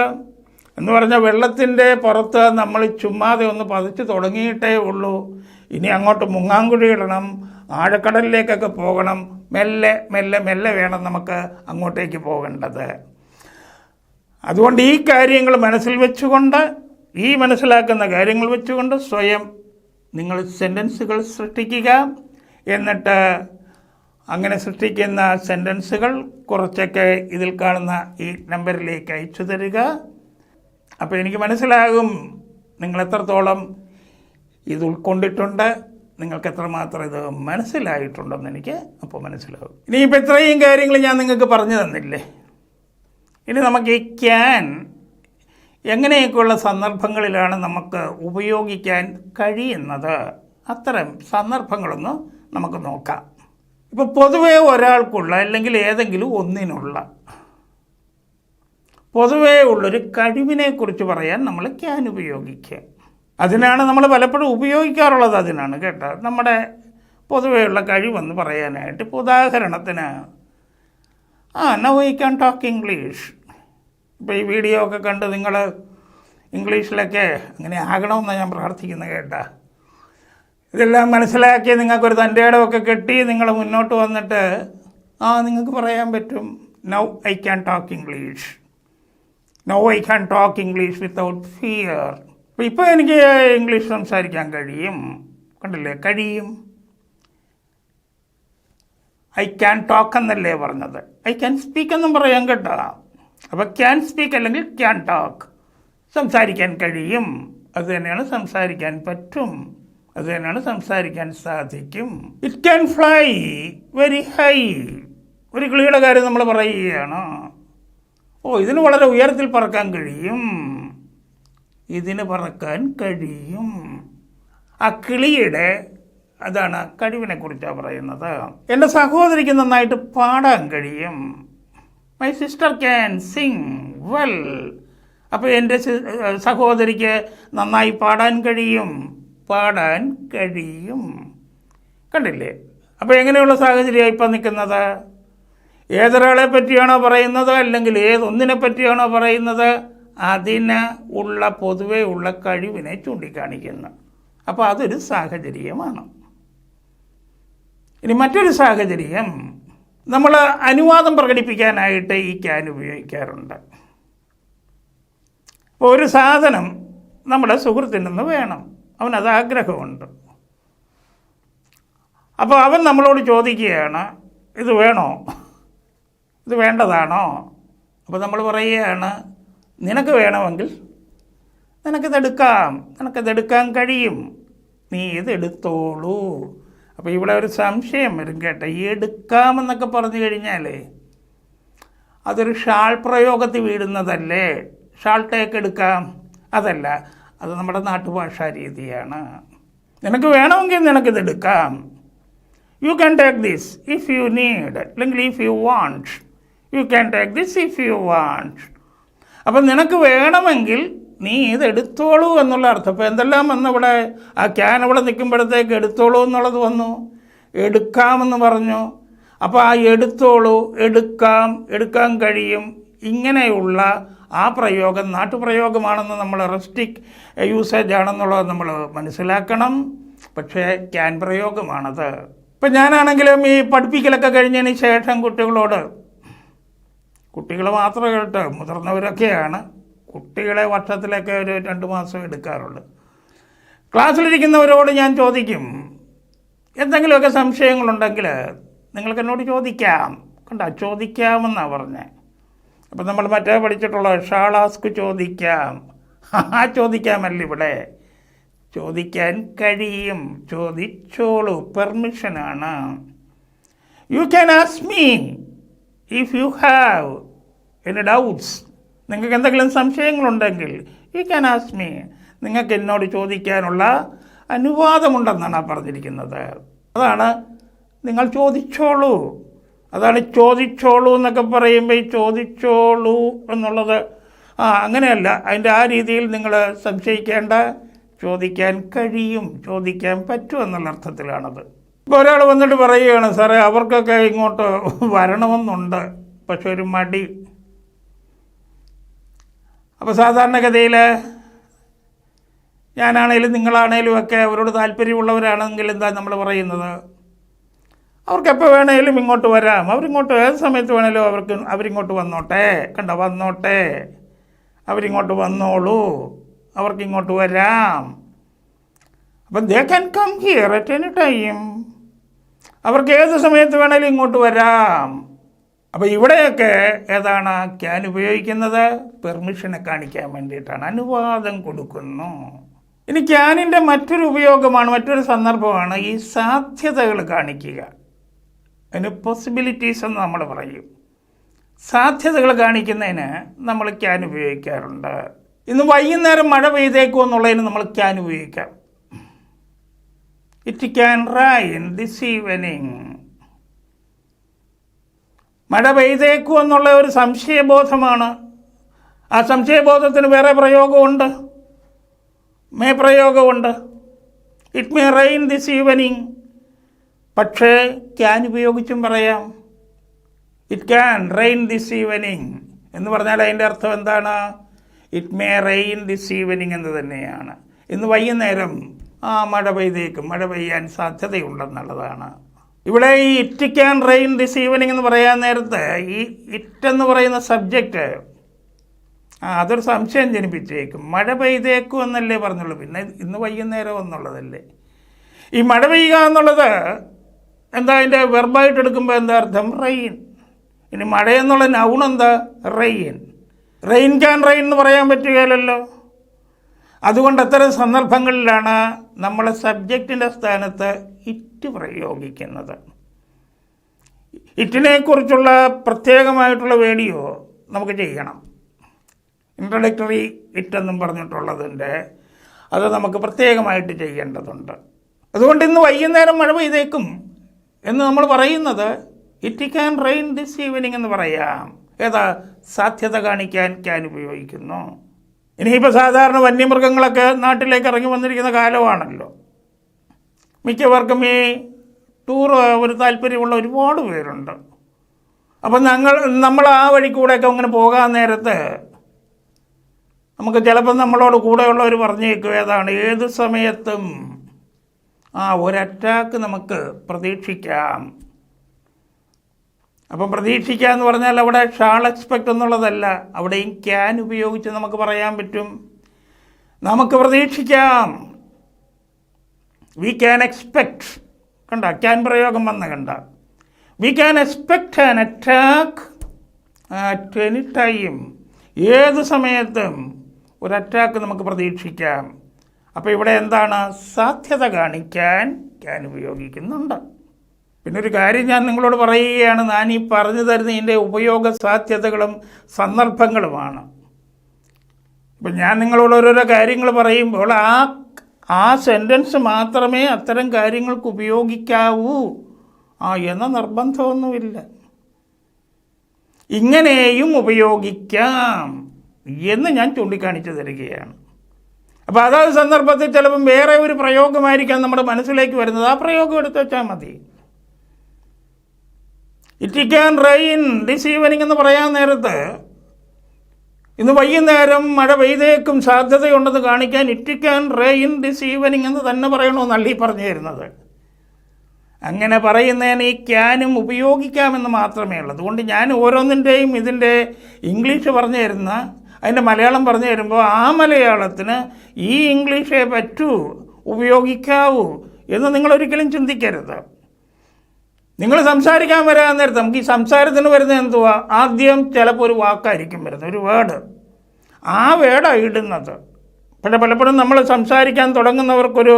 എന്ന് പറഞ്ഞാൽ വെള്ളത്തിൻ്റെ പുറത്ത് നമ്മൾ ചുമ്മാതെ ഒന്ന് പതിച്ച് തുടങ്ങിയിട്ടേ ഉള്ളൂ. ഇനി അങ്ങോട്ട് മുങ്ങാങ്കുഴി ഇടണം, ആഴക്കടലിലേക്കൊക്കെ പോകണം. മെല്ലെ മെല്ലെ മെല്ലെ വേണം നമുക്ക് അങ്ങോട്ടേക്ക് പോകേണ്ടത്. അതുകൊണ്ട് ഈ കാര്യങ്ങൾ മനസ്സിൽ വെച്ചുകൊണ്ട്, ഈ മനസ്സിലാക്കുന്ന കാര്യങ്ങൾ വെച്ചുകൊണ്ട് സ്വയം നിങ്ങൾ സെൻറ്റൻസുകൾ സൃഷ്ടിക്കുക. എന്നിട്ട് അങ്ങനെ സൃഷ്ടിക്കുന്ന സെൻറ്റൻസുകൾ കുറച്ചൊക്കെ ഇതിൽ കാണുന്ന ഈ നമ്പറിലേക്ക് അയച്ചു തരിക. അപ്പോൾ എനിക്ക് മനസ്സിലാകും നിങ്ങൾ എത്രത്തോളം ഇത് ഉൾക്കൊണ്ടിട്ടുണ്ട്, നിങ്ങൾക്ക് എത്രമാത്രം ഇത് മനസ്സിലായിട്ടുണ്ടെന്ന് എനിക്ക് അപ്പോൾ മനസ്സിലാകും. ഇനിയിപ്പോൾ ഇത്രയും കാര്യങ്ങൾ ഞാൻ നിങ്ങൾക്ക് പറഞ്ഞു തന്നില്ലേ. ഇനി നമുക്ക് ഈ ക്യാൻ എങ്ങനെയൊക്കെയുള്ള സന്ദർഭങ്ങളിലാണ് നമുക്ക് ഉപയോഗിക്കാൻ കഴിയുന്നത്, അത്തരം സന്ദർഭങ്ങളൊന്ന് നമുക്ക് നോക്കാം. ഇപ്പോൾ പൊതുവേ ഒരാൾക്കുള്ള അല്ലെങ്കിൽ ഏതെങ്കിലും ഒന്നിനുള്ള പൊതുവേ ഉള്ളൊരു കഴിവിനെക്കുറിച്ച് പറയാൻ നമ്മൾ ക്യാൻ ഉപയോഗിക്കുക. അതിനാണ് നമ്മൾ പലപ്പോഴും ഉപയോഗിക്കാറുള്ളത്. അതിനാണ് കേട്ടോ, നമ്മുടെ പൊതുവെയുള്ള കഴിവെന്ന് പറയാനായിട്ട്. ഇപ്പോൾ ഉദാഹരണത്തിന് now I can talk English. ഇപ്പോൾ ഈ വീഡിയോ ഒക്കെ കണ്ട് നിങ്ങൾ ഇംഗ്ലീഷിലൊക്കെ അങ്ങനെ ആകണമെന്നാണ് ഞാൻ പ്രാർത്ഥിക്കുന്നത് കേട്ടോ. ഇതെല്ലാം മനസ്സിലാക്കി നിങ്ങൾക്കൊരു തൻ്റെ ഇടമൊക്കെ കെട്ടി നിങ്ങൾ മുന്നോട്ട് വന്നിട്ട് നിങ്ങൾക്ക് പറയാൻ പറ്റും now I can talk English, now I can talk English without fear. ഇപ്പോൾ എനിക്ക് ഇംഗ്ലീഷ് സംസാരിക്കാൻ കഴിയും. കണ്ടില്ലേ, കഴിയും. ഐ ക്യാൻ ടോക്ക് എന്നല്ലേ പറഞ്ഞത്, ഐ ക്യാൻ സ്പീക്ക് എന്നും പറയാം കേട്ടോ. അപ്പോൾ ക്യാൻ സ്പീക്ക് അല്ലെങ്കിൽ ക്യാൻ ടോക്ക്, സംസാരിക്കാൻ കഴിയും. അത് തന്നെയാണ് സംസാരിക്കാൻ പറ്റും, അത് തന്നെയാണ് സംസാരിക്കാൻ സാധിക്കും. It can fly very high. ഒരു കിളിയുടെ കാര്യം നമ്മൾ പറയുകയാണ്, ഇതിന് വളരെ ഉയരത്തിൽ പറക്കാൻ കഴിയും, ഇതിന് പറക്കാൻ കഴിയും. ആ കിളിയുടെ അതാണ് കഴിവിനെ കുറിച്ചാണ് പറയുന്നത്. എൻ്റെ സഹോദരിക്ക് നന്നായിട്ട് പാടാൻ കഴിയും. My sister can Singh well. അപ്പോൾ എൻ്റെ സഹോദരിക്ക് നന്നായി പാടാൻ കഴിയും, പാടാൻ കഴിയും. കണ്ടില്ലേ? അപ്പോൾ എങ്ങനെയുള്ള സാഹചര്യമാണ് ഇപ്പം നിൽക്കുന്നത്? ഏതൊരാളെ പറ്റിയാണോ പറയുന്നത് അല്ലെങ്കിൽ ഏതൊന്നിനെ പറ്റിയാണോ പറയുന്നത്, അതിന് ഉള്ള പൊതുവേ ഉള്ള കഴിവിനെ ചൂണ്ടിക്കാണിക്കുന്നു. അപ്പോൾ അതൊരു സാഹചര്യമാണ്. ഇനി മറ്റൊരു സാഹചര്യം, നമ്മൾ അനുവാദം പ്രകടിപ്പിക്കാനായിട്ട് ഈ ക്യാൻ ഉപയോഗിക്കാറുണ്ട്. ഇപ്പോൾ ഒരു സാധനം നമ്മുടെ സുഹൃത്തിനൊന്ന് വേണം, അവനത് ആഗ്രഹമുണ്ട്. അപ്പോൾ അവൻ നമ്മളോട് ചോദിക്കുകയാണ്, ഇത് വേണോ, ഇത് വേണ്ടതാണോ? അപ്പോൾ നമ്മൾ പറയുകയാണ്, നിനക്ക് വേണമെങ്കിൽ നിനക്കിതെടുക്കാൻ കഴിയും, നീ ഇതെടുത്തോളൂ. അപ്പോൾ ഇവിടെ ഒരു സംശയം വരും കേട്ടോ. ഈ എടുക്കാമെന്നൊക്കെ പറഞ്ഞു കഴിഞ്ഞാൽ അതൊരു ഷാൾ പ്രയോഗത്തിൽ വീടുന്നതല്ലേ. ഷാൾ ടേക്ക് എടുക്കാം, അതല്ല, അത് നമ്മുടെ നാട്ടുഭാഷാ രീതിയാണ്. നിനക്ക് വേണമെങ്കിൽ നിനക്കിതെടുക്കാം. You can take this if you need, അല്ലെങ്കിൽ if you want. You can take this if you want. അപ്പം നിനക്ക് വേണമെങ്കിൽ നീ ഇതെടുത്തോളൂ എന്നുള്ള അർത്ഥം. ഇപ്പോൾ എന്തെല്ലാം വന്നു ഇവിടെ, ആ ക്യാൻ അവിടെ നിൽക്കുമ്പോഴത്തേക്ക് എടുത്തോളൂ എന്നുള്ളത് വന്നു, എടുക്കാമെന്ന് പറഞ്ഞു. അപ്പോൾ ആ എടുത്തോളൂ, എടുക്കാൻ കഴിയും, ഇങ്ങനെയുള്ള ആ പ്രയോഗം നാട്ടുപ്രയോഗമാണെന്ന് നമ്മൾ റെസ്റ്റിക് യൂസേജ് ആണെന്നുള്ളത് നമ്മൾ മനസ്സിലാക്കണം. പക്ഷേ ക്യാൻ പ്രയോഗമാണത്. ഇപ്പം ഞാനാണെങ്കിലും ഈ പഠിപ്പിക്കലൊക്കെ കഴിഞ്ഞതിന് ശേഷം കുട്ടികൾ മാത്രം കേട്ട്, മുതിർന്നവരൊക്കെയാണ്, കുട്ടികളെ വർഷത്തിലൊക്കെ ഒരു 2 മാസം എടുക്കാറുള്ളൂ. ക്ലാസ്സിലിരിക്കുന്നവരോട് ഞാൻ ചോദിക്കും, എന്തെങ്കിലുമൊക്കെ സംശയങ്ങളുണ്ടെങ്കിൽ നിങ്ങൾക്ക് എന്നോട് ചോദിക്കാം. ചോദിക്കാമെന്നാണ് പറഞ്ഞത്. അപ്പം നമ്മൾ മറ്റേ പഠിച്ചിട്ടുള്ള ഷാളാസ്ക് ചോദിക്കാം, ചോദിക്കാമല്ല ഇവിടെ, ചോദിക്കാൻ കഴിയും, ചോദിച്ചോളൂ, പെർമിഷനാണ്. You can ask me if you have any doubts. നിങ്ങൾക്ക് എന്തെങ്കിലും സംശയങ്ങളുണ്ടെങ്കിൽ യു ക്യാൻ ആസ്ക് മീ, നിങ്ങൾക്ക് എന്നോട് ചോദിക്കാനുള്ള അനുവാദമുണ്ടെന്നാണ് പറഞ്ഞിരിക്കുന്നത്. അതാണ് നിങ്ങൾ ചോദിച്ചോളൂ. അതാണ് ചോദിച്ചോളൂ എന്നൊക്കെ പറയുമ്പോൾ ഈ ചോദിച്ചോളൂ എന്നുള്ളത് അങ്ങനെയല്ല, അതിൻ്റെ ആ രീതിയിൽ നിങ്ങൾ സംശയിക്കേണ്ട. ചോദിക്കാൻ കഴിയും, ചോദിക്കാൻ പറ്റും എന്നുള്ള അർത്ഥത്തിലാണത്. ഇപ്പോൾ ഒരാൾ വന്നിട്ട് പറയുകയാണ്, സാറേ അവർക്കൊക്കെ ഇങ്ങോട്ട് വരണമെന്നുണ്ട്, പക്ഷെ ഒരു മടി. അപ്പോൾ സാധാരണഗതിയിൽ ഞാനാണേലും നിങ്ങളാണേലും ഒക്കെ അവരോട് താല്പര്യമുള്ളവരാണെങ്കിൽ എന്താ നമ്മൾ പറയുന്നത്, അവർക്കെപ്പോൾ വേണേലും ഇങ്ങോട്ട് വരാം, അവരിങ്ങോട്ട് ഏത് സമയത്ത് വേണേലും അവരിങ്ങോട്ട് വന്നോട്ടെ, വന്നോട്ടെ. അവരിങ്ങോട്ട് വന്നോളൂ, അവർക്കിങ്ങോട്ട് വരാം. അപ്പം ദേ can come here at any time. അവർക്ക് ഏത് സമയത്ത് വേണേലും ഇങ്ങോട്ട് വരാം. അപ്പോൾ ഇവിടെയൊക്കെ ഏതാണ് ക്യാൻ ഉപയോഗിക്കുന്നത്? പെർമിഷനെ കാണിക്കാൻ വേണ്ടിയിട്ടാണ്, അനുവാദം കൊടുക്കുന്നു. ഇനി ക്യാനിൻ്റെ മറ്റൊരു ഉപയോഗമാണ്, മറ്റൊരു സന്ദർഭമാണ് ഈ സാധ്യതകൾ കാണിക്കുക. അതിന് പോസിബിലിറ്റീസ് എന്ന് നമ്മൾ പറയും. സാധ്യതകൾ കാണിക്കുന്നതിന് നമ്മൾ ക്യാൻ ഉപയോഗിക്കാറുണ്ട്. ഇന്ന് വൈകുന്നേരം മഴ പെയ്തേക്കും എന്നുള്ളതിന് നമ്മൾ ക്യാൻ ഉപയോഗിക്കാം. It can rain this evening. മഴ പെയ്തേക്കും എന്നുള്ള ഒരു സംശയബോധമാണ്. ആ സംശയബോധത്തിന് വേറെ പ്രയോഗമുണ്ട്, മേ പ്രയോഗമുണ്ട്. It may rain this evening. പക്ഷേ ക്യാൻ ഉപയോഗിച്ചും പറയാം. It can rain this evening എന്ന് പറഞ്ഞാൽ അതിൻ്റെ അർത്ഥം എന്താണ്? It may rain this evening എന്ന് തന്നെയാണ്. ഇന്ന് വൈകുന്നേരം മഴ പെയ്തേക്കും, മഴ പെയ്യാൻ സാധ്യതയുണ്ടെന്നുള്ളതാണ്. ഇവിടെ ഈ it can rain this evening എന്ന് പറയാൻ നേരത്ത് ഈ ഇറ്റ് എന്ന് പറയുന്ന സബ്ജക്റ്റ് അതൊരു സംശയം ജനിപ്പിച്ചേക്കും. മഴ പെയ്തേക്കും എന്നല്ലേ പറഞ്ഞുള്ളൂ, പിന്നെ ഇന്ന് വൈകുന്നേരം എന്നുള്ളതല്ലേ. ഈ മഴ പെയ്യുക എന്നുള്ളത് എന്താ, അതിൻ്റെ വെർബായിട്ട് എടുക്കുമ്പോൾ എന്താ അർത്ഥം? റെയിൻ. ഇനി മഴ എന്നുള്ള നൗൺ എന്താ? റെയിൻ. റെയിൻ ക്യാൻ റെയിൻ എന്ന് പറയാൻ പറ്റുകയില്ലല്ലോ. അതുകൊണ്ട് അത്തരം സന്ദർഭങ്ങളിലാണ് നമ്മൾ സബ്ജക്റ്റിൻ്റെ സ്ഥാനത്ത് ഇറ്റ് പ്രയോഗിക്കുന്നത്. ഇറ്റിനെക്കുറിച്ചുള്ള പ്രത്യേകമായിട്ടുള്ള വീഡിയോ നമുക്ക് ചെയ്യണം. ഇൻട്രൊഡക്ടറി ഇറ്റെന്നും പറഞ്ഞിട്ടുള്ളതിൻ്റെ അത് നമുക്ക് പ്രത്യേകമായിട്ട് ചെയ്യേണ്ടതുണ്ട്. അതുകൊണ്ട് ഇന്ന് വൈകുന്നേരം മഴ പെയ്തേക്കും എന്ന് നമ്മൾ പറയുന്നത് it can rain this evening എന്ന് പറയാം. ഏതാ? സാധ്യത കാണിക്കാൻ ക്യാൻ ഉപയോഗിക്കുന്നു. ഇനിയിപ്പോൾ സാധാരണ വന്യമൃഗങ്ങളൊക്കെ നാട്ടിലേക്ക് ഇറങ്ങി വന്നിരിക്കുന്ന കാലമാണല്ലോ. മിക്കവർക്കും ഈ ടൂർ ഒരു താല്പര്യമുള്ള ഒരുപാട് പേരുണ്ട്. അപ്പം നമ്മൾ ആ വഴി കൂടെയൊക്കെ അങ്ങനെ പോകാൻ നേരത്ത് നമുക്ക് ചിലപ്പോൾ നമ്മളോട് കൂടെയുള്ളവർ പറഞ്ഞേക്കും ഏതാണ്, ഏത് സമയത്തും ഒരു അറ്റാക്ക് നമുക്ക് പ്രതീക്ഷിക്കാം. അപ്പം പ്രതീക്ഷിക്കുക എന്ന് പറഞ്ഞാൽ അവിടെ ഷാൾ എക്സ്പെക്റ്റ് എന്നുള്ളതല്ല, അവിടെയും ക്യാൻ ഉപയോഗിച്ച് നമുക്ക് പറയാൻ പറ്റും. നമുക്ക് പ്രതീക്ഷിക്കാം, വി ക്യാൻ എക്സ്പെക്റ്റ്. കണ്ട, ക്യാൻ പ്രയോഗം വന്ന് കണ്ട. We can expect an attack at any time. ഏത് സമയത്തും ഒരു അറ്റാക്ക് നമുക്ക് പ്രതീക്ഷിക്കാം. അപ്പോൾ ഇവിടെ എന്താണ്? സാധ്യത കാണിക്കാൻ ക്യാൻ ഉപയോഗിക്കുന്നുണ്ട്. പിന്നെ ഒരു കാര്യം ഞാൻ നിങ്ങളോട് പറയുകയാണ്, ഞാൻ ഈ പറഞ്ഞു തരുന്ന ഇതിൻ്റെ ഉപയോഗ സാധ്യതകളും സന്ദർഭങ്ങളുമാണ്. ഇപ്പം ഞാൻ നിങ്ങളോട് ഓരോരോ കാര്യങ്ങൾ പറയുമ്പോൾ ആ സെൻറ്റൻസ് മാത്രമേ അത്തരം കാര്യങ്ങൾക്ക് ഉപയോഗിക്കാവൂ എന്ന നിർബന്ധമൊന്നുമില്ല. ഇങ്ങനെയും ഉപയോഗിക്കാം എന്ന് ഞാൻ ചൂണ്ടിക്കാണിച്ചു തരികയാണ്. അപ്പോൾ അതാത് സന്ദർഭത്തിൽ ചിലപ്പം വേറെ ഒരു പ്രയോഗമായിരിക്കാം നമ്മുടെ മനസ്സിലേക്ക് വരുന്നത്. ആ പ്രയോഗം എടുത്ത് വെച്ചാൽ മതി. It can rain this evening എന്ന് പറയാൻ നേരത്ത് ഇന്ന് വൈകുന്നേരം മഴ പെയ്തേക്കും സാധ്യതയുണ്ടെന്ന് കാണിക്കാൻ it can rain this evening എന്ന് തന്നെ പറയണമെന്നല്ല ഈ പറഞ്ഞു തരുന്നത്. അങ്ങനെ പറയുന്നതിന് ഈ ക്യാനും ഉപയോഗിക്കാമെന്ന് മാത്രമേ ഉള്ളൂ. അതുകൊണ്ട് ഞാൻ ഓരോന്നിൻ്റെയും ഇതിൻ്റെ ഇംഗ്ലീഷ് പറഞ്ഞു തരുന്ന അതിൻ്റെ മലയാളം പറഞ്ഞു തരുമ്പോൾ ആ മലയാളത്തിന് ഈ ഇംഗ്ലീഷേ പറ്റൂ, ഉപയോഗിക്കാവൂ എന്ന് നിങ്ങളൊരിക്കലും ചിന്തിക്കരുത്. നിങ്ങൾ സംസാരിക്കാൻ വരാൻ നേരത്ത് നമുക്ക് ഈ സംസാരത്തിന് വരുന്നത് എന്തുവാ? ആദ്യം ചിലപ്പോൾ ഒരു വാക്കായിരിക്കും വരുന്നത്, ഒരു വേർഡ്. ആ വേർഡാണ് ഇടുന്നത്. പക്ഷേ പലപ്പോഴും നമ്മൾ സംസാരിക്കാൻ തുടങ്ങുന്നവർക്കൊരു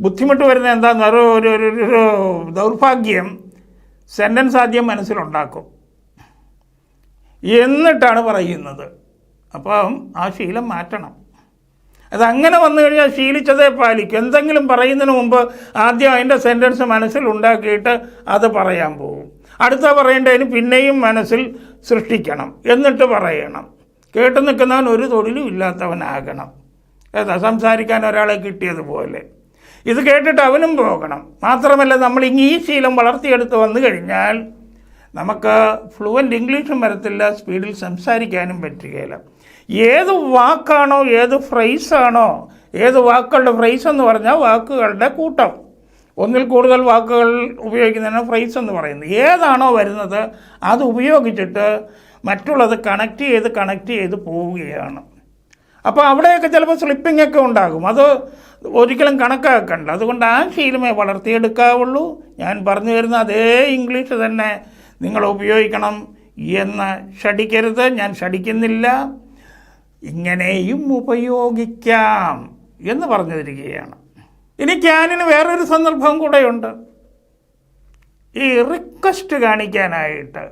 ബുദ്ധിമുട്ട് വരുന്നത് എന്താണെന്ന് ഒരു ദൗർഭാഗ്യം, സെൻറ്റൻസ് ആദ്യം മനസ്സിലുണ്ടാക്കും എന്നിട്ടാണ് പറയുന്നത്. അപ്പം ആ ശീലം മാറ്റണം. അതങ്ങനെ വന്നു കഴിഞ്ഞാൽ ശീലിച്ചതേ പാലിക്കും. എന്തെങ്കിലും പറയുന്നതിന് മുമ്പ് ആദ്യം അതിൻ്റെ സെൻറ്റൻസ് മനസ്സിലുണ്ടാക്കിയിട്ട് അത് പറയാൻ പോകും. അടുത്ത പറയേണ്ടതിന് പിന്നെയും മനസ്സിൽ സൃഷ്ടിക്കണം, എന്നിട്ട് പറയണം. കേട്ട് നിൽക്കുന്നവൻ ഒരു തൊഴിലും ഇല്ലാത്തവനാകണം. സംസാരിക്കാൻ ഒരാളെ കിട്ടിയതുപോലെ ഇത് കേട്ടിട്ട് അവനും പോകണം. മാത്രമല്ല, നമ്മൾ ഈ ശീലം വളർത്തിയെടുത്ത് വന്നു കഴിഞ്ഞാൽ നമുക്ക് ഫ്ലുവൻ്റ് ഇംഗ്ലീഷും വരത്തില്ല, സ്പീഡിൽ സംസാരിക്കാനും പറ്റുകയില്ല. ഏത് വാക്കാണോ, ഏത് ഫ്രൈസാണോ, ഏത് വാക്കുകളുടെ ഫ്രൈസ് എന്ന് പറഞ്ഞാൽ വാക്കുകളുടെ കൂട്ടം, ഒന്നിൽ കൂടുതൽ വാക്കുകൾ ഉപയോഗിക്കുന്നതിന് ഫ്രൈസ് എന്ന് പറയുന്നത്. ഏതാണോ വരുന്നത് അത് ഉപയോഗിച്ചിട്ട് മറ്റുള്ളത് കണക്ട് ചെയ്ത് പോവുകയാണ്. അപ്പോൾ അവിടെയൊക്കെ ചിലപ്പോൾ സ്ലിപ്പിംഗ് ഒക്കെ ഉണ്ടാകും. അത് ഒരിക്കലും കണക്കാക്കണ്ട. അതുകൊണ്ട് ആ ശീലമേ വളർത്തിയെടുക്കാവുള്ളൂ. ഞാൻ പറഞ്ഞു തരുന്ന അതേ ഇംഗ്ലീഷ് തന്നെ നിങ്ങൾ ഉപയോഗിക്കണം എന്ന് ശഠിക്കരുത്. ഞാൻ ശഠിക്കുന്നില്ല. ഇങ്ങനെയും ഉപയോഗിക്കാം എന്ന് പറഞ്ഞു തരികയാണ്. ഇനി ക്യാനിന് വേറൊരു സന്ദർഭം കൂടെയുണ്ട്. ഈ റിക്വസ്റ്റ് കാണിക്കാനായിട്ട്,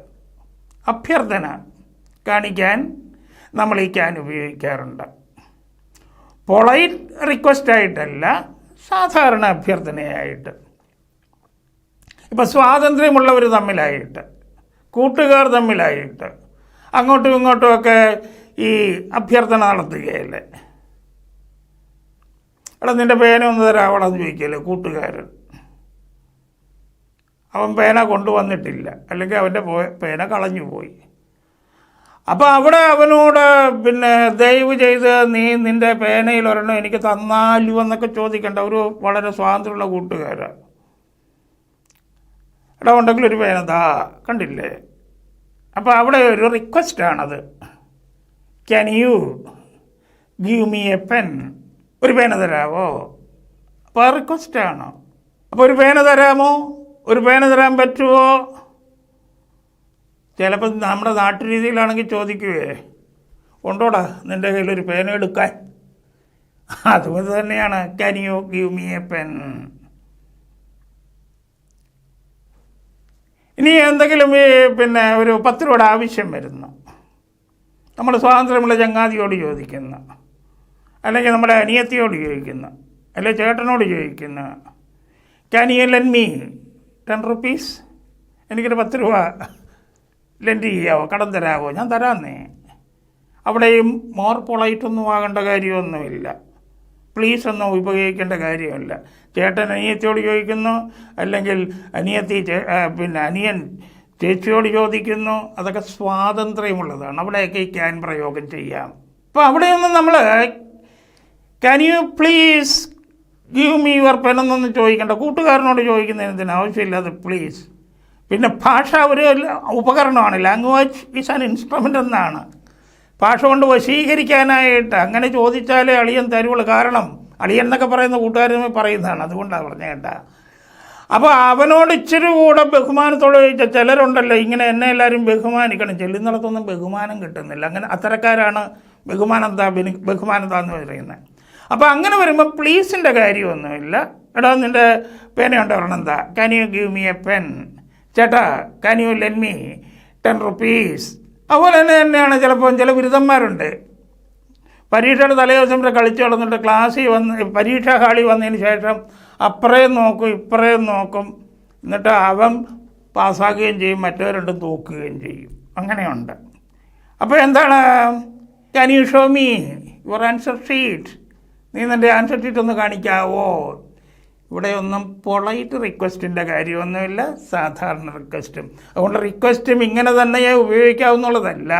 അഭ്യർത്ഥന കാണിക്കാൻ നമ്മൾ ഈ ക്യാൻ ഉപയോഗിക്കാറുണ്ട്. പൊളൈറ്റ് റിക്വസ്റ്റായിട്ടല്ല, സാധാരണ അഭ്യർത്ഥനയായിട്ട്. ഇപ്പം സ്വാതന്ത്ര്യമുള്ളവർ തമ്മിലായിട്ട്, കൂട്ടുകാർ തമ്മിലായിട്ട് അങ്ങോട്ടും ഇങ്ങോട്ടുമൊക്കെ ഈ അഭ്യർത്ഥന നടത്തുകയല്ലേ. എടാ നിൻ്റെ പേന ഒന്ന് തരാവളെന്ന് ചോദിക്കല്ലേ കൂട്ടുകാരൻ. അവൻ പേന കൊണ്ടുവന്നിട്ടില്ല, അല്ലെങ്കിൽ അവൻ്റെ പേന കളഞ്ഞു പോയി. അപ്പോൾ അവിടെ അവനോട് ദയവ് ചെയ്ത് നീ നിൻ്റെ പേനയിൽ ഒരെണ്ണം എനിക്ക് തന്നാലോ എന്നൊക്കെ ചോദിക്കേണ്ട ഒരു വളരെ സ്വാതന്ത്ര്യമുള്ള കൂട്ടുകാരാണ്. എടാ ഉണ്ടെങ്കിൽ ഒരു പേന താ, കണ്ടില്ലേ. അപ്പോൾ അവിടെ ഒരു റിക്വസ്റ്റാണത്. Can you give me a pen, ഒരു പേന തരാമോ? അപ്പോൾ ആ റിക്വസ്റ്റാണ്. അപ്പോൾ ഒരു പേന തരാമോ, ഒരു പേന തരാൻ പറ്റുമോ? ചിലപ്പോൾ നമ്മുടെ നാട്ടു രീതിയിലാണെങ്കിൽ ചോദിക്കുവേ, ഉണ്ടോടാ നിൻ്റെ കയ്യിലൊരു പേന എടുക്കാൻ? അതുപോലെ തന്നെയാണ് can you give me a pen. ഇനി എന്തെങ്കിലും ഒരു 10 രൂപയുടെ ആവശ്യം വരുന്നു, നമ്മൾ സ്വാതന്ത്ര്യമുള്ള ചങ്ങാതിയോട് ചോദിക്കുന്നു, അല്ലെങ്കിൽ നമ്മുടെ അനിയത്തിയോട് ചോദിക്കുന്നു, അല്ലെങ്കിൽ ചേട്ടനോട് ചോദിക്കുന്നു, can you lend me 10 rupees, എനിക്കൊരു 10 രൂപ ലെൻഡ് ചെയ്യാവോ, കടം തരാമോ? ഞാൻ തരാമെന്നേ. അവിടെയും മോർ പൊളൈറ്റൊന്നും ആകേണ്ട കാര്യമൊന്നുമില്ല, പ്ലീസ് ഒന്നും ഉപയോഗിക്കേണ്ട കാര്യമില്ല. ചേട്ടൻ അനിയത്തിയോട് ചോദിക്കുന്നു, അല്ലെങ്കിൽ അനിയൻ ചേച്ചിയോട് ചോദിക്കുന്നു, അതൊക്കെ സ്വാതന്ത്ര്യമുള്ളതാണ്. അവിടെയൊക്കെ ഈ ക്യാൻ പ്രയോഗം ചെയ്യാം. അപ്പോൾ അവിടെയൊന്നും നമ്മൾ can you please give me your pen എന്നൊന്നും ചോദിക്കേണ്ട. കൂട്ടുകാരനോട് ചോദിക്കുന്നതിന് ആവശ്യമില്ലാതെ പ്ലീസ്. പിന്നെ ഭാഷ ഒരു ഉപകരണമാണ്. ലാംഗ്വേജ് ഈസ് ആൻ ഇൻസ്ട്രുമെൻ്റ് എന്നാണ്. ഭാഷ കൊണ്ട് വശീകരിക്കാനായിട്ട് അങ്ങനെ ചോദിച്ചാലേ അളിയൻ തരുവുള്ളൂ. കാരണം അളിയൻ എന്നൊക്കെ പറയുന്ന കൂട്ടുകാരനെ പറയുന്നതാണ്, അതുകൊണ്ടാണ് പറഞ്ഞ കേട്ടാ. അപ്പോൾ അവനോട് ഇച്ചിരി കൂടെ ബഹുമാനത്തോടെ ചോദിച്ചാൽ, ചിലരുണ്ടല്ലോ ഇങ്ങനെ എന്നെ എല്ലാവരും ബഹുമാനിക്കണം, ചെല്ലുന്നിടത്തൊന്നും ബഹുമാനം കിട്ടുന്നില്ല. അങ്ങനെ അത്തരക്കാരാണ് ബഹുമാനത എന്ന് പറയുന്നത്. അപ്പോൾ അങ്ങനെ വരുമ്പോൾ പ്ലീസിൻ്റെ കാര്യമൊന്നുമില്ല. എടാ നിൻ്റെ പേനയുണ്ട് ഒരെണ്ണം എന്താ, can you give me a pen, ചേട്ടാ can you lend me 10 rupees. അതുപോലെ തന്നെയാണ് ചിലപ്പോൾ ചില ബിരുദന്മാരുണ്ട്, പരീക്ഷയുടെ തലേദിവസം വരെ കളിച്ച് വളർന്നിട്ട് ക്ലാസ്സിൽ പരീക്ഷാ ഹാളിൽ വന്നതിന് ശേഷം അപ്പുറയും നോക്കും ഇപ്പുറയും നോക്കും, എന്നിട്ട് അവൻ പാസ്സാക്കുകയും ചെയ്യും, മറ്റവരുണ്ടും തോക്കുകയും ചെയ്യും. അങ്ങനെയുണ്ട്. അപ്പോൾ എന്താണ്, can you show me your answer sheet, നീ നിൻ്റെ ആൻസർ ഷീറ്റ് ഒന്ന് കാണിക്കാവോ? ഇവിടെ ഒന്നും പൊളൈറ്റ് റിക്വസ്റ്റിൻ്റെ കാര്യമൊന്നുമില്ല, സാധാരണ റിക്വസ്റ്റും. അതുകൊണ്ട് റിക്വസ്റ്റും ഇങ്ങനെ തന്നെ ഉപയോഗിക്കാവുന്നുള്ളതല്ല.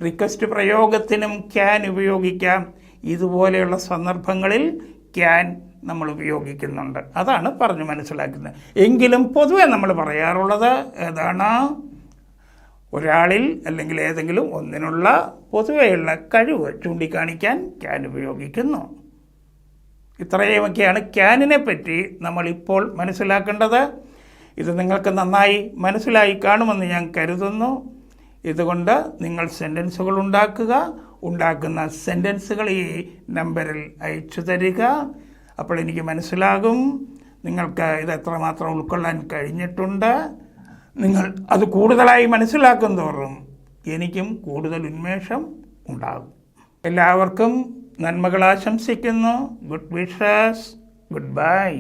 റിക്വസ്റ്റ് പ്രയോഗത്തിനും ക്യാൻ ഉപയോഗിക്കാം. ഇതുപോലെയുള്ള സന്ദർഭങ്ങളിൽ ക്യാൻ നമ്മൾ ഉപയോഗിക്കുന്നുണ്ട്. അതാണ് പറഞ്ഞ് മനസ്സിലാക്കുന്നത്. എങ്കിലും പൊതുവെ നമ്മൾ പറയാറുള്ളത് ഏതാണ്, ഒരാളിൽ അല്ലെങ്കിൽ ഏതെങ്കിലും ഒന്നിനുള്ള പൊതുവെയുള്ള കഴിവ് ചൂണ്ടിക്കാണിക്കാൻ ക്യാൻ ഉപയോഗിക്കുന്നു. ഇത്രയുമൊക്കെയാണ് ക്യാനിനെ പറ്റി നമ്മളിപ്പോൾ മനസ്സിലാക്കേണ്ടത്. ഇത് നിങ്ങൾക്ക് നന്നായി മനസ്സിലായി കാണുമെന്ന് ഞാൻ കരുതുന്നു. ഇതുകൊണ്ട് നിങ്ങൾ സെൻറ്റൻസുകൾ ഉണ്ടാക്കുന്ന സെൻറ്റൻസുകൾ ഈ നമ്പറിൽ അയച്ചു തരിക. അപ്പോൾ എനിക്ക് മനസ്സിലാകും നിങ്ങൾക്ക് ഇത് എത്രമാത്രം ഉൾക്കൊള്ളാൻ കഴിഞ്ഞിട്ടുണ്ട്. നിങ്ങൾ അത് കൂടുതലായി മനസ്സിലാക്കും തോറും എനിക്കും കൂടുതൽ ഉന്മേഷം ഉണ്ടാകും. എല്ലാവർക്കും നന്മകൾ ആശംസിക്കുന്നു. Good wishes. Good bye.